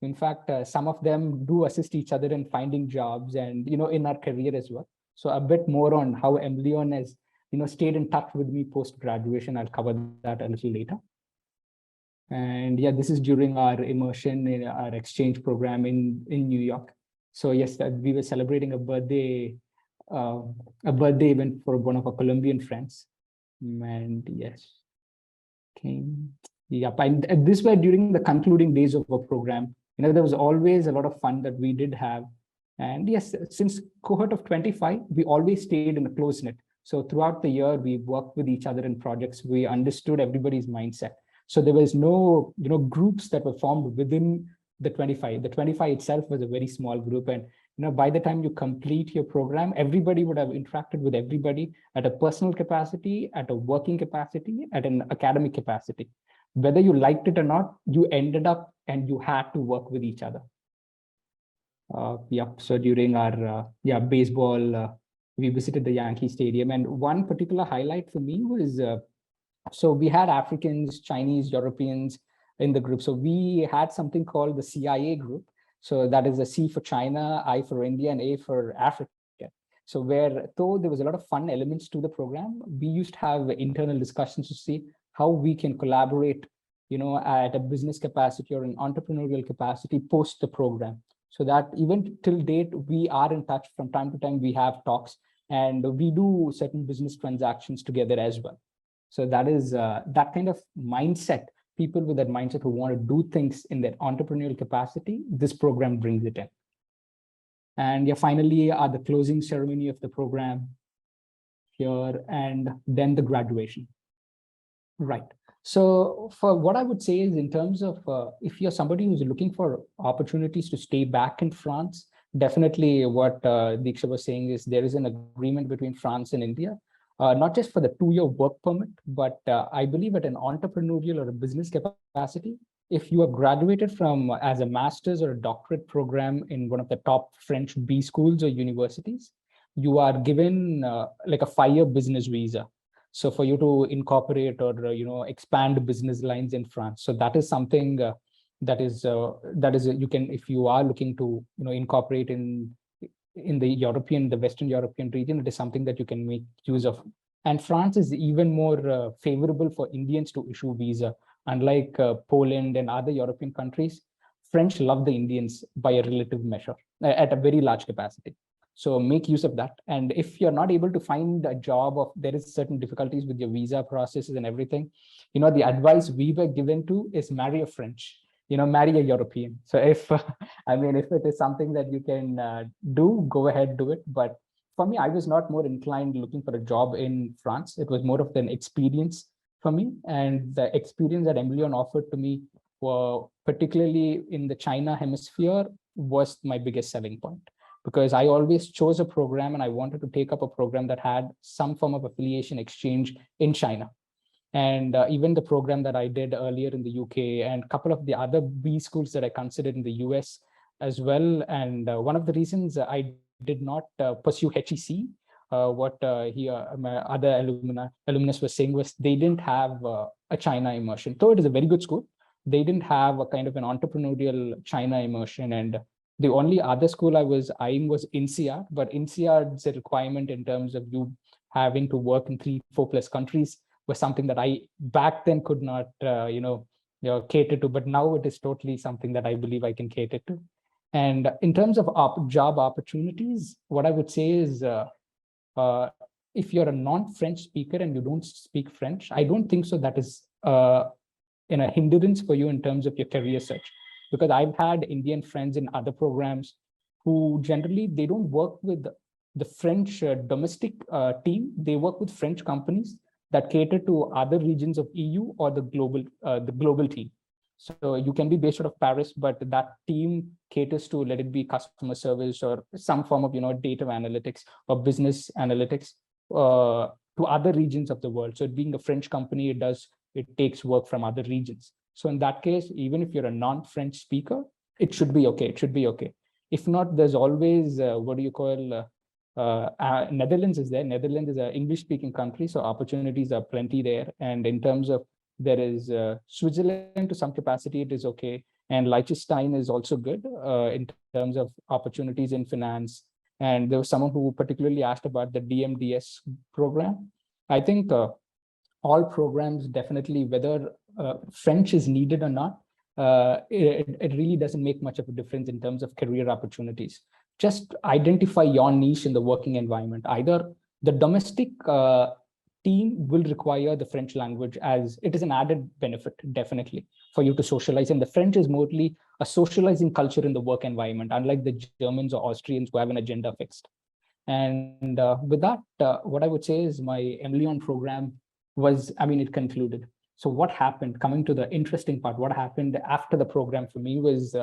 In fact, some of them do assist each other in finding jobs and, in our career as well. So a bit more on how emlyon has, stayed in touch with me post-graduation. I'll cover that a little later. And yeah, this is during our immersion in our exchange program in New York. So yes, we were celebrating a birthday event for one of our Colombian friends. And yes, okay. Yep. And this were during the concluding days of our program. There was always a lot of fun that we did have. And yes, since cohort of 25, we always stayed in a close knit. So throughout the year, we worked with each other in projects. We understood everybody's mindset. So there was no, groups that were formed within the 25. The 25 itself was a very small group. And, by the time you complete your program, everybody would have interacted with everybody at a personal capacity, at a working capacity, at an academic capacity. Whether you liked it or not, you ended up and you had to work with each other. So during our baseball, we visited the Yankee Stadium, and one particular highlight for me was, so we had Africans, Chinese, Europeans in the group. So we had something called the CIA group. So that is a C for China, I for India, and A for Africa. So though there was a lot of fun elements to the program, we used to have internal discussions to see how we can collaborate, at a business capacity or an entrepreneurial capacity post the program. So that even till date, we are in touch. From time to time, we have talks, and we do certain business transactions together as well. So that is that kind of mindset, people with that mindset who want to do things in their entrepreneurial capacity, this program brings it in. And yeah, finally, the closing ceremony of the program here, and then the graduation. Right. So for what I would say is, in terms of if you're somebody who's looking for opportunities to stay back in France, definitely what Diksha was saying is there is an agreement between France and India, not just for the 2-year work permit, but I believe at an entrepreneurial or a business capacity, if you are graduated from as a master's or a doctorate program in one of the top French B schools or universities, you are given like a 5-year business visa. So for you to incorporate or expand business lines in France. So that is something that is you can, if you are looking to incorporate in the Western European region, it is something that you can make use of. And France is even more favorable for Indians to issue visa. Unlike Poland and other European countries, French love the Indians by a relative measure at a very large capacity. So make use of that. And if you're not able to find a job, or there is certain difficulties with your visa processes and everything, the advice we were given to is marry a French, marry a European. So if, if it is something that you can do, go ahead, do it. But for me, I was not more inclined looking for a job in France. It was more of an experience for me. And the experience that emlyon offered to me, particularly in the China hemisphere, was my biggest selling point. Because I always chose a program and I wanted to take up a program that had some form of affiliation exchange in China. And even the program that I did earlier in the UK and a couple of the other B schools that I considered in the US as well. And one of the reasons I did not pursue HEC. What my other alumnus was saying was they didn't have a China immersion. Though it is a very good school, they didn't have a kind of an entrepreneurial China immersion. And the only other school I was eyeing was INSEAD, but INSEAD's a requirement in terms of you having to work in 3-4+ countries was something that I back then could not, cater to. But now it is totally something that I believe I can cater to. And in terms of job opportunities, what I would say is, if you're a non-French speaker and you don't speak French, I don't think so that is in a hindrance for you in terms of your career search. Because I've had Indian friends in other programs who generally, they don't work with the French domestic team. They work with French companies that cater to other regions of EU or the global team. So you can be based out of Paris, but that team caters to, let it be customer service or some form of, data analytics or business analytics to other regions of the world. So being a French company, it takes work from other regions. So in that case, even if you're a non-French speaker, it should be okay. It should be okay. If not, there's always, Netherlands is there. Netherlands is an English-speaking country, so opportunities are plenty there. And in terms of, there is Switzerland to some capacity, it is okay. And Liechtenstein is also good in terms of opportunities in finance. And there was someone who particularly asked about the DMDS program. I think all programs definitely, whether French is needed or not, it really doesn't make much of a difference in terms of career opportunities. Just identify your niche in the working environment. Either the domestic team will require the French language, as it is an added benefit, definitely, for you to socialize. And the French is mostly a socializing culture in the work environment, unlike the Germans or Austrians who have an agenda fixed. And with that, what I would say is my emlyon program was, it concluded. So what happened, coming to the interesting part, what happened after the program for me was,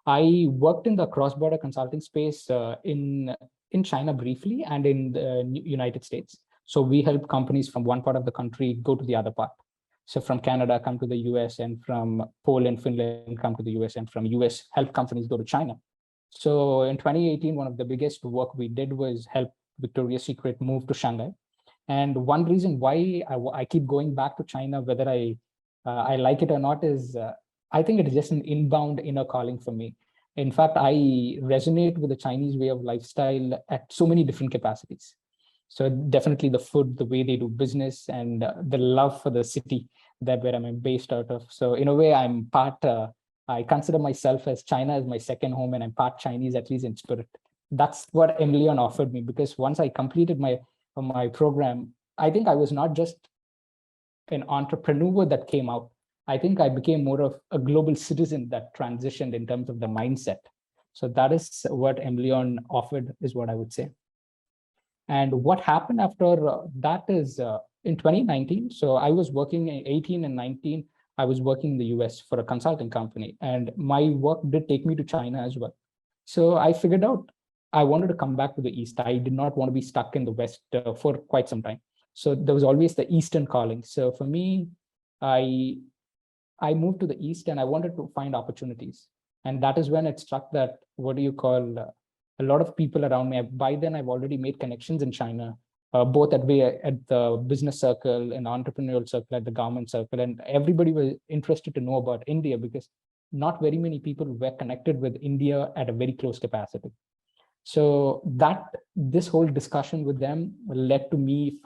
I worked in the cross-border consulting space in China briefly and in the United States. So we help companies from one part of the country go to the other part. So from Canada, come to the US, and from Poland, Finland, come to the US, and from US, help companies go to China. So in 2018, one of the biggest work we did was help Victoria's Secret move to Shanghai. And one reason why I keep going back to China, whether I like it or not, is I think it is just an inbound inner calling for me. In fact, I resonate with the Chinese way of lifestyle at so many different capacities. So definitely the food, the way they do business, and the love for the city where I'm based out of. So in a way, I'm part, I consider myself as China as my second home, and I'm part Chinese, at least in spirit. That's what emlyon offered me, because once I completed my program, I think I was not just an entrepreneur that came out. I think I became more of a global citizen that transitioned in terms of the mindset. So that is what emlyon offered, is what I would say. And what happened after that is in 2019, so I was working in 18 and 19, I was working in the US for a consulting company, and my work did take me to China as well. So I figured out I wanted to come back to the East. I did not want to be stuck in the West for quite some time. So there was always the Eastern calling. So for me, I moved to the East and I wanted to find opportunities. And that is when it struck that, a lot of people around me. By then, I've already made connections in China, both at the business circle and entrepreneurial circle, at the government circle. And everybody was interested to know about India, because not very many people were connected with India at a very close capacity. So this whole discussion with them led to me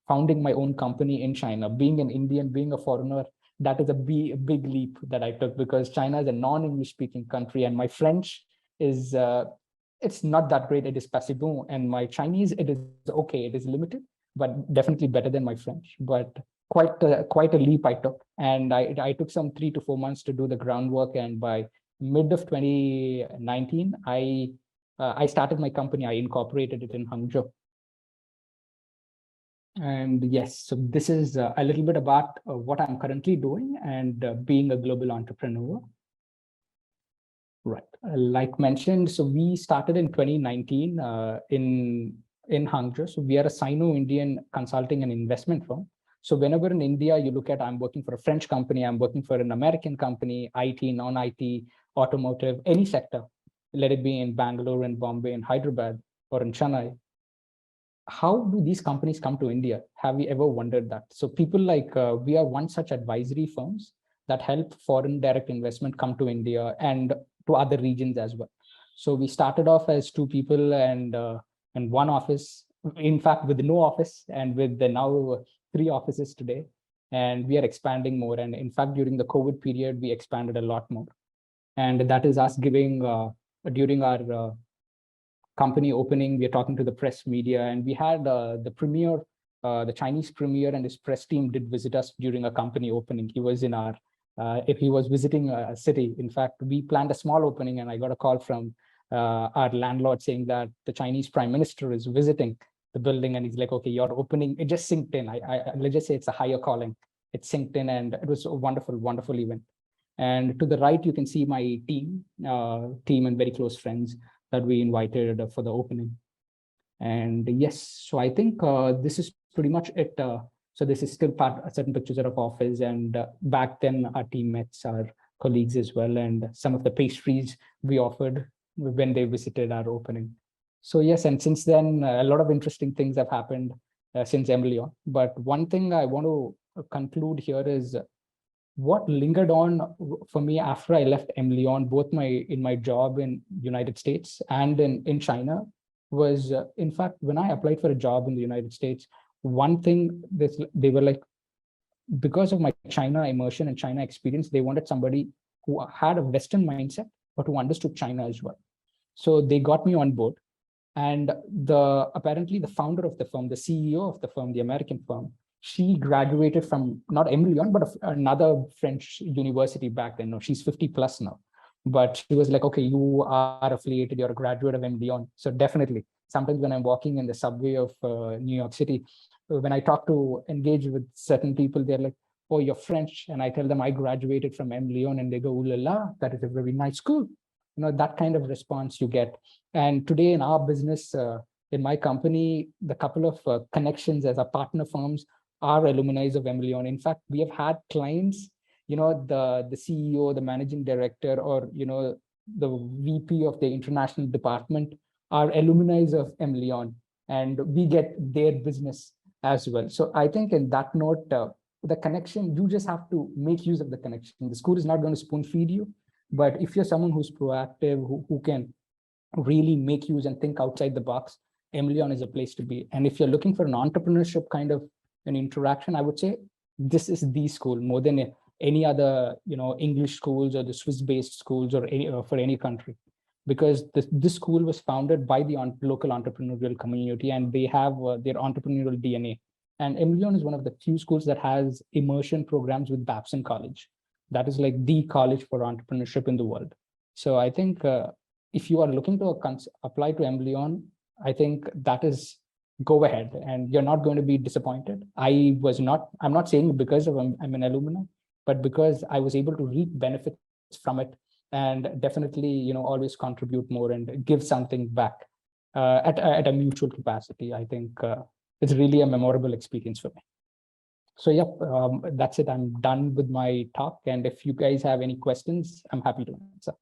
founding my own company in China. Being an Indian, being a foreigner, that is a big leap that I took, because China is a non-English speaking country, and my French is it's not that great. It is passé bon, and my Chinese, it is okay. It is limited, but definitely better than my French. But quite a leap I took, and I took some 3 to 4 months to do the groundwork. And by mid of 2019, I started my company. I incorporated it in Hangzhou. And yes, so this is a little bit about what I'm currently doing and being a global entrepreneur. Right, like mentioned, so we started in 2019 in Hangzhou. So we are a Sino-Indian consulting and investment firm. So whenever in India, you look at, I'm working for a French company, I'm working for an American company, IT, non-IT, automotive, any sector, let it be in Bangalore and Bombay and Hyderabad, or in Chennai, how do these companies come to India? Have we ever wondered that? So people like, we are one such advisory firms that help foreign direct investment come to India and to other regions as well. So we started off as 2 people and one office, in fact, with no office, and with the now 3 offices today. And we are expanding more. And in fact, during the COVID period, we expanded a lot more. And that is us giving, during our company opening, we are talking to the press media, and we had the premier, the Chinese premier and his press team did visit us during a company opening. He was in our, if he was visiting a city. In fact, we planned a small opening, and I got a call from our landlord saying that the Chinese prime minister is visiting the building, and he's like, okay, you're opening. It just synced in. Let's just say it's a higher calling. It synced in, and it was a wonderful, wonderful event. And to the right, you can see my team and very close friends that we invited for the opening. And yes, so I think this is pretty much it. So this is still certain pictures of office, and back then our teammates, our colleagues as well, and some of the pastries we offered when they visited our opening. So yes, and since then a lot of interesting things have happened since emlyon. But one thing I want to conclude here is what lingered on for me after I left emlyon, both in my job in United States and in China, was in fact, when I applied for a job in the United States, one thing they were like, because of my China immersion and China experience, they wanted somebody who had a Western mindset, but who understood China as well. So they got me on board. And apparently the founder of the firm, the CEO of the firm, the American firm, she graduated from not emlyon, but another French university back then. No, she's 50 plus now. But she was like, okay, you are affiliated, you're a graduate of emlyon. So definitely, sometimes when I'm walking in the subway of New York City, when I engage with certain people, they're like, oh, you're French. And I tell them I graduated from emlyon, and they go, ooh la la, that is a very nice school. You know, that kind of response you get. And today in our business, in my company, the couple of connections as our partner firms are alumni of emlyon. In fact, we have had clients, you know, the CEO, the managing director, or, you know, the VP of the international department are alumni of emlyon, and we get their business as well. So I think in that note, the connection, you just have to make use of the connection. The school is not going to spoon feed you, but if you're someone who's proactive, who can really make use and think outside the box, emlyon is a place to be. And if you're looking for an entrepreneurship kind of an interaction, I would say this is the school more than any other, you know, English schools or the Swiss-based schools or for any country, because this school was founded by the local entrepreneurial community, and they have their entrepreneurial DNA. And emlyon is one of the few schools that has immersion programs with Babson College. That is like the college for entrepreneurship in the world. So I think if you are looking to apply to emlyon, I think that is go ahead, and you're not going to be disappointed. I'm not saying because I'm an alumni, but because I was able to reap benefits from it, and definitely, you know, always contribute more and give something back at a mutual capacity. I think it's really a memorable experience for me. So yep, that's it. I'm done with my talk. And if you guys have any questions, I'm happy to answer.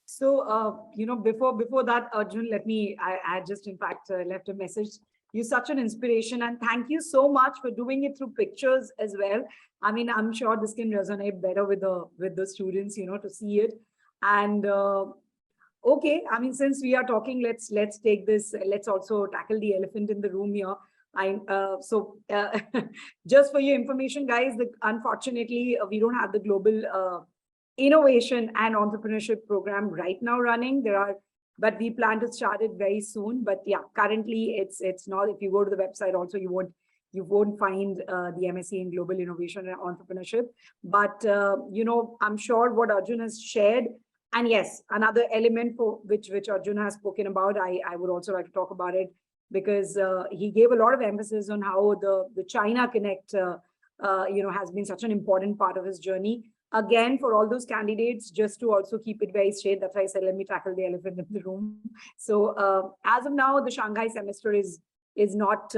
So, you know, before that, Arjun, I just in fact left a message. You're such an inspiration, and thank you so much for doing it through pictures as well. I mean, I'm sure this can resonate better with the students, you know, to see it. And okay, I mean, since we are talking, let's take this. Let's also tackle the elephant in the room here. Just for your information, guys, unfortunately, we don't have the global innovation and entrepreneurship program right now running. But we plan to start it very soon. But yeah, currently it's not. If you go to the website, also you won't find the MSc in Global Innovation and Entrepreneurship. But you know, I'm sure what Arjun has shared, and yes, another element for which Arjun has spoken about, I would also like to talk about it, because he gave a lot of emphasis on how the China Connect you know, has been such an important part of his journey. Again, for all those candidates, just to also keep it very straight, that's why I said, let me tackle the elephant in the room. So as of now, the Shanghai semester is not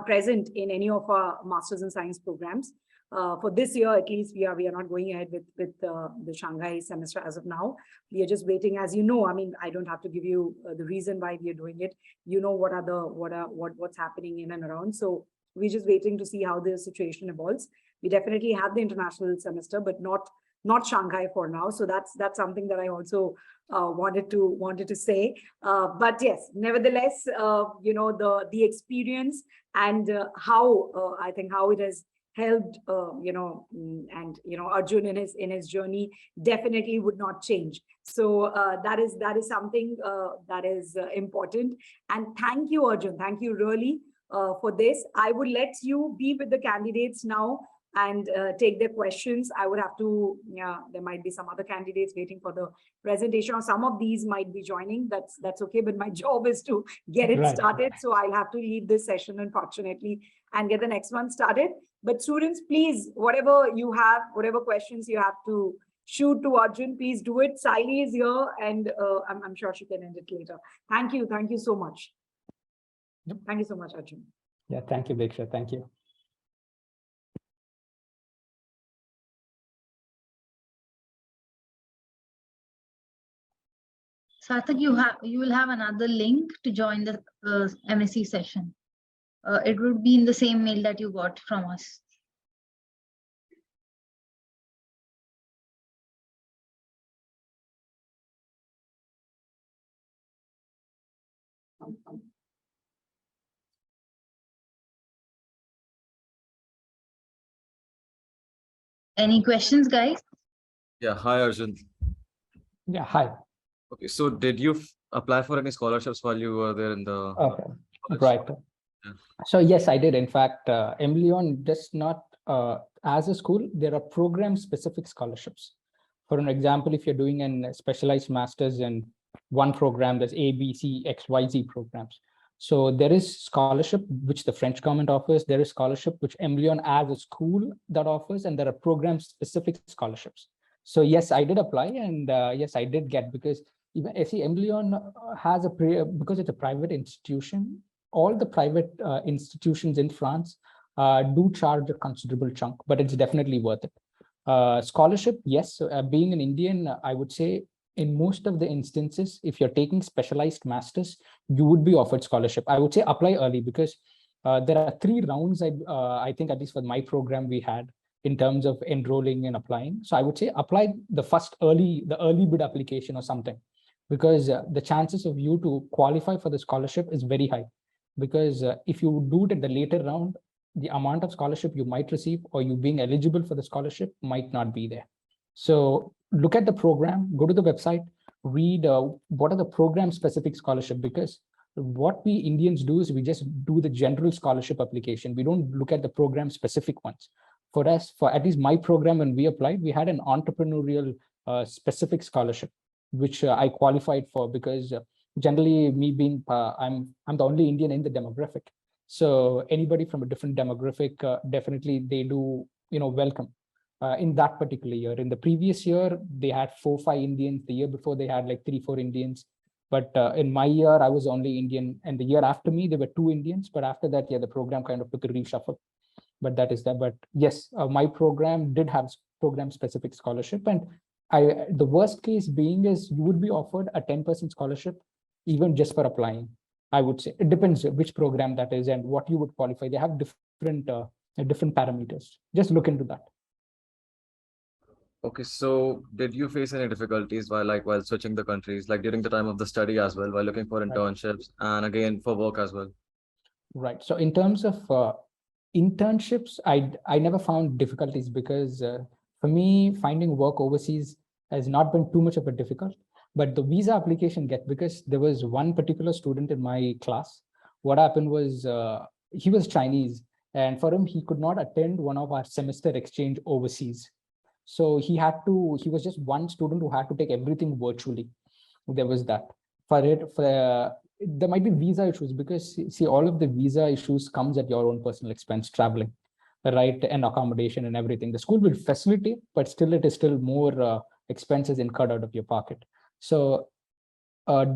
present in any of our Masters in Science programs. For this year, at least, we are not going ahead with the Shanghai semester as of now. We are just waiting, as you know. I mean, I don't have to give you the reason why we are doing it. You know what's happening in and around. So we're just waiting to see how the situation evolves. We definitely have the international semester, but not Shanghai for now. So that's something that I also wanted to say. But yes, nevertheless, the experience and how I think how it has helped, and Arjun in his journey definitely would not change. So that is something that is important. And thank you, Arjun. Thank you really for this. I would let you be with the candidates now and take their questions. I would have to, there might be some other candidates waiting for the presentation, or some of these might be joining. That's okay, but my job is to get it started. So I'll have to leave this session, unfortunately, and get the next one started. But students, please, whatever you have, whatever questions you have to shoot to Arjun, please do it. Saili is here, and I'm sure she can end it later. Thank you so much. Yep. Thank you so much, Arjun. Yeah, thank you, Diksha. Thank you. Sarthak, you will have another link to join the MSc session. It would be in the same mail that you got from us. Any questions, guys? Yeah, hi Arjun. Yeah, hi. Okay, so did you apply for any scholarships while you were there in the Okay, college? right. Yeah. So yes, I did. In fact, emlyon just not as a school, there are program-specific scholarships. For an example, if you're doing a specialized master's in one program, there's A, B, C, X, Y, Z programs. So there is scholarship which the French government offers. There is scholarship which emlyon as a school that offers, and there are program-specific scholarships. So yes, I did apply, and yes, I did get, because even see, emlyon has because it's a private institution. All the private institutions in France do charge a considerable chunk, but it's definitely worth it. Scholarship, yes. So, being an Indian, I would say in most of the instances, if you're taking specialized masters, you would be offered scholarship. I would say apply early, because there are 3 rounds, I think, at least for my program, we had in terms of enrolling and applying. So I would say apply the early bid application or something, because the chances of you to qualify for the scholarship is very high. Because if you do it at the later round, the amount of scholarship you might receive, or you being eligible for the scholarship, might not be there. So look at the program, go to the website, read what are the program specific scholarship, because what we Indians do is we just do the general scholarship application. We don't look at the program specific ones. For us, for at least my program, when we applied, we had an entrepreneurial specific scholarship, which I qualified for, because generally me being, I'm the only Indian in the demographic. So anybody from a different demographic, definitely they do, welcome. In that particular year, in the previous year, they had 4-5 Indians. The year before, they had like 3-4 Indians. But in my year, I was only Indian. And the year after me, there were 2 Indians. But after that, yeah, the program kind of took a reshuffle. But that is that. But yes, my program did have program-specific scholarship. And the worst case being is you would be offered a 10% scholarship, even just for applying. I would say it depends which program that is and what you would qualify. They have different parameters. Just look into that. Okay, so did you face any difficulties while switching the countries, like during the time of the study as well, while looking for internships and again for work as well? Right. So in terms of internships, I never found difficulties, because for me, finding work overseas has not been too much of a difficult. But the visa application because there was one particular student in my class. What happened was he was Chinese, and for him, he could not attend one of our semester exchange overseas. So he was just one student who had to take everything virtually. There was that. There might be visa issues, because see, all of the visa issues comes at your own personal expense, traveling, right, and accommodation and everything. The school will facilitate, but still it is still more expenses incurred out of your pocket. So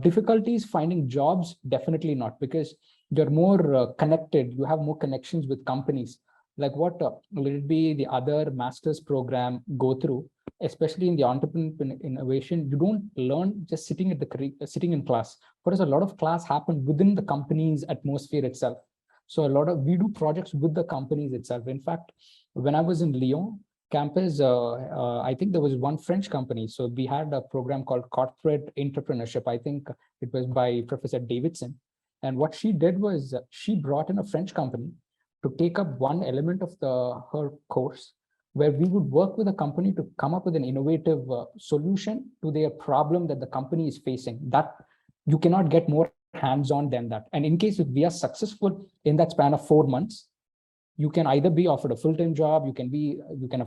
difficulties finding jobs, definitely not, because you're more connected. You have more connections with companies. like what will it be the other master's program go through, especially in the entrepreneurship innovation. You don't learn just sitting at sitting in class. Because a lot of class happen within the company's atmosphere itself. So we do projects with the companies itself. In fact, when I was in Lyon campus, I think there was one French company. So we had a program called corporate entrepreneurship. I think it was by Professor Davidson. And what she did was she brought in a French company to take up one element of her course, where we would work with a company to come up with an innovative solution to their problem that the company is facing. That you cannot get more hands-on than that. And in case if we are successful in that span of 4 months, you can either be offered a full-time job, you can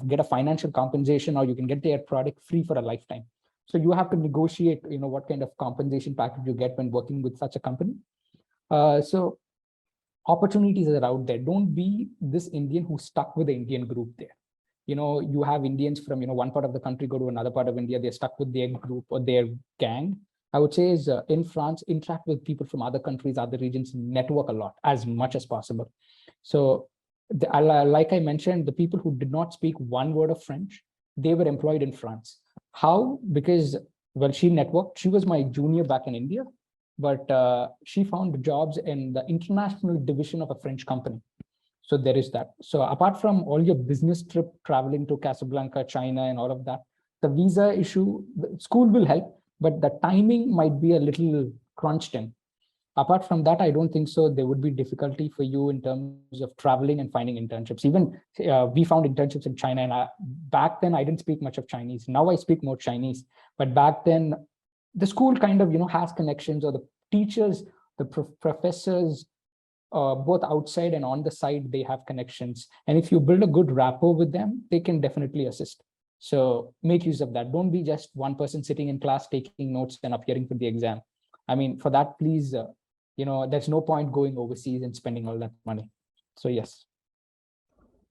get a financial compensation, or you can get their product free for a lifetime. So you have to negotiate, what kind of compensation package you get when working with such a company. So opportunities are out there. Don't be this Indian who's stuck with the Indian group there. You have Indians from, one part of the country go to another part of India, they're stuck with their group or their gang. I would say is in France, interact with people from other countries, other regions, network a lot, as much as possible. So like I mentioned, the people who did not speak one word of French, they were employed in France. How? Because, well, she networked. She was my junior back in India, but she found jobs in the international division of a French company. So there is that. So apart from all your business trip traveling to Casablanca, China, and all of that, the visa issue, the school will help, but the timing might be a little crunched in. Apart from that, I don't think so there would be difficulty for you in terms of traveling and finding internships. Even we found internships in China, and back then I didn't speak much of Chinese. Now I speak more Chinese, but back then the school kind of has connections, or the teachers, the professors, both outside and on the side, they have connections. And if you build a good rapport with them, they can definitely assist. So make use of that. Don't be just one person sitting in class taking notes and appearing for the exam. I mean, for that, please, there's no point going overseas and spending all that money. So yes.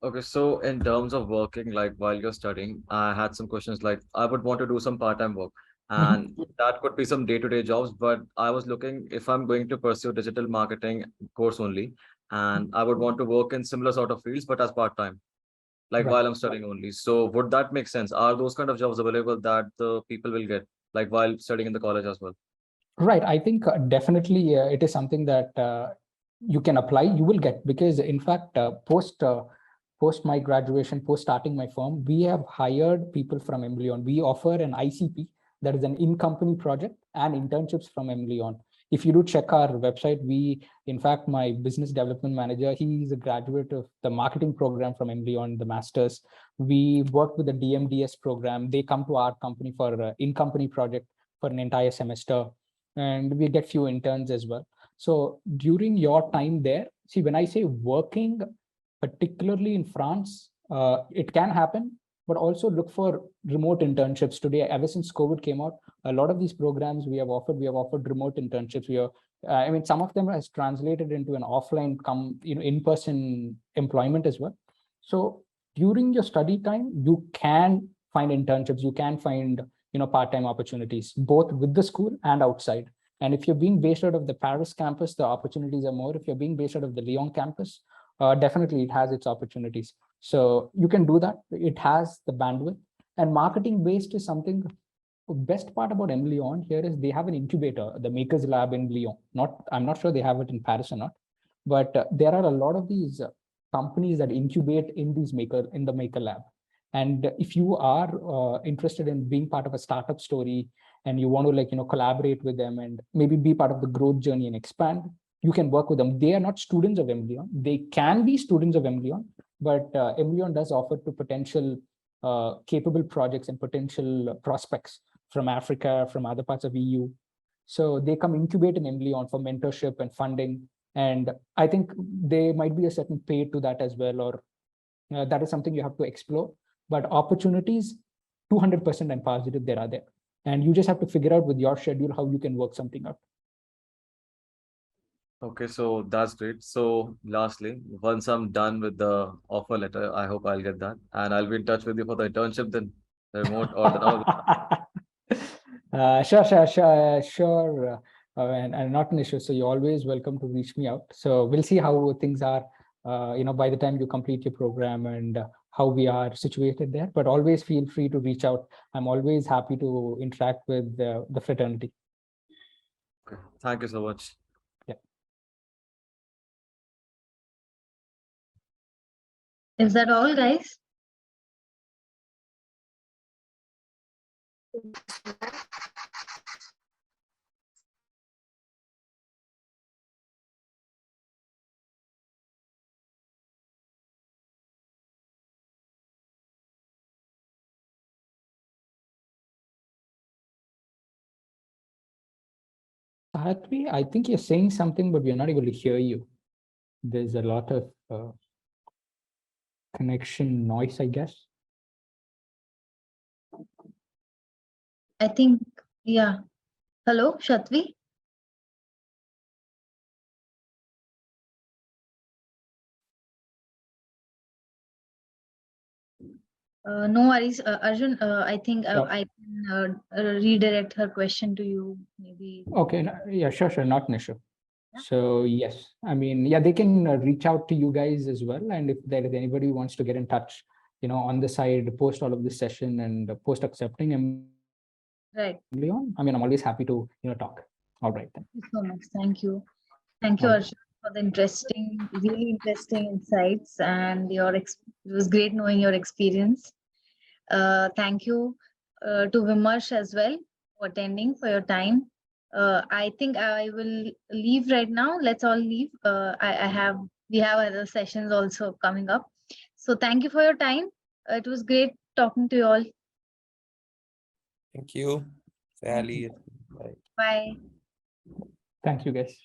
Okay, so in terms of working, like while you're studying, I had some questions like I would want to do some part-time work, and that could be some day-to-day jobs, but I was looking if I'm going to pursue digital marketing course only, and I would want to work in similar sort of fields, but as part-time, like Right. while I'm studying only. So would that make sense? Are those kind of jobs available that the people will get, like while studying in the college as well? Right. I think definitely it is something that you can apply, you will get, because in fact, post my graduation, post starting my firm, we have hired people from emlyon. We offer an ICP, that is an in-company project, and internships from emlyon. If you do check our website, in fact, my business development manager, he's a graduate of the marketing program from emlyon, the master's. We work with the DMDS program. They come to our company for an in-company project for an entire semester, and we get few interns as well. So during your time there, see, when I say working, particularly in France, it can happen, but also look for remote internships. Today, ever since COVID came out, a lot of these programs we have offered remote internships. I mean, some of them has translated into an offline, in-person employment as well. So during your study time, you can find internships, you can find part-time opportunities, both with the school and outside. And if you're being based out of the Paris campus, the opportunities are more. If you're being based out of the Lyon campus, definitely it has its opportunities. So you can do that. It has the bandwidth. And marketing based is something. The best part about emlyon here is they have an incubator, the Makers Lab in Lyon. I'm not sure they have it in Paris or not, but there are a lot of these companies that incubate in the Maker Lab. And if you are interested in being part of a startup story, and you want to collaborate with them and maybe be part of the growth journey and expand, you can work with them. They are not students of emlyon. They can be students of emlyon, but emlyon does offer to potential capable projects and potential prospects from Africa, from other parts of EU. So they come incubate in emlyon for mentorship and funding. And I think there might be a certain pay to that as well, or that is something you have to explore. But opportunities, 200% and positive, there are there. And you just have to figure out with your schedule how you can work something out. Okay, so that's great. So lastly, once I'm done with the offer letter, I hope I'll get that. And I'll be in touch with you for the internship, then the remote or the Sure. And not an issue. So you're always welcome to reach me out. So we'll see how things are by the time you complete your program and how we are situated there, but always feel free to reach out. I'm always happy to interact with the fraternity. Okay. Thank you so much. Is that all, guys? Sahatvi, I think you're saying something, but we're not able to hear you. There's a lot of connection noise, I guess. I think, yeah. Hello, Shatvi? No worries, Arjun. I think Sure. I can redirect her question to you, maybe. Okay, yeah, sure, not an issue. So yes, I mean, yeah, they can reach out to you guys as well. And if there is anybody who wants to get in touch, on the side, post all of this session and post accepting Right. emlyon, I mean, I'm always happy to, talk. All right then. Thank you so much. Thank you. Thank you, All right. Arjun, for the really interesting insights, and it was great knowing your experience. Thank you to Vimarsh as well for attending, for your time. I think I will leave right now. Let's all leave. We have other sessions also coming up. So thank you for your time. It was great talking to you all. Thank you, Sally. Bye. Bye. Thank you, guys.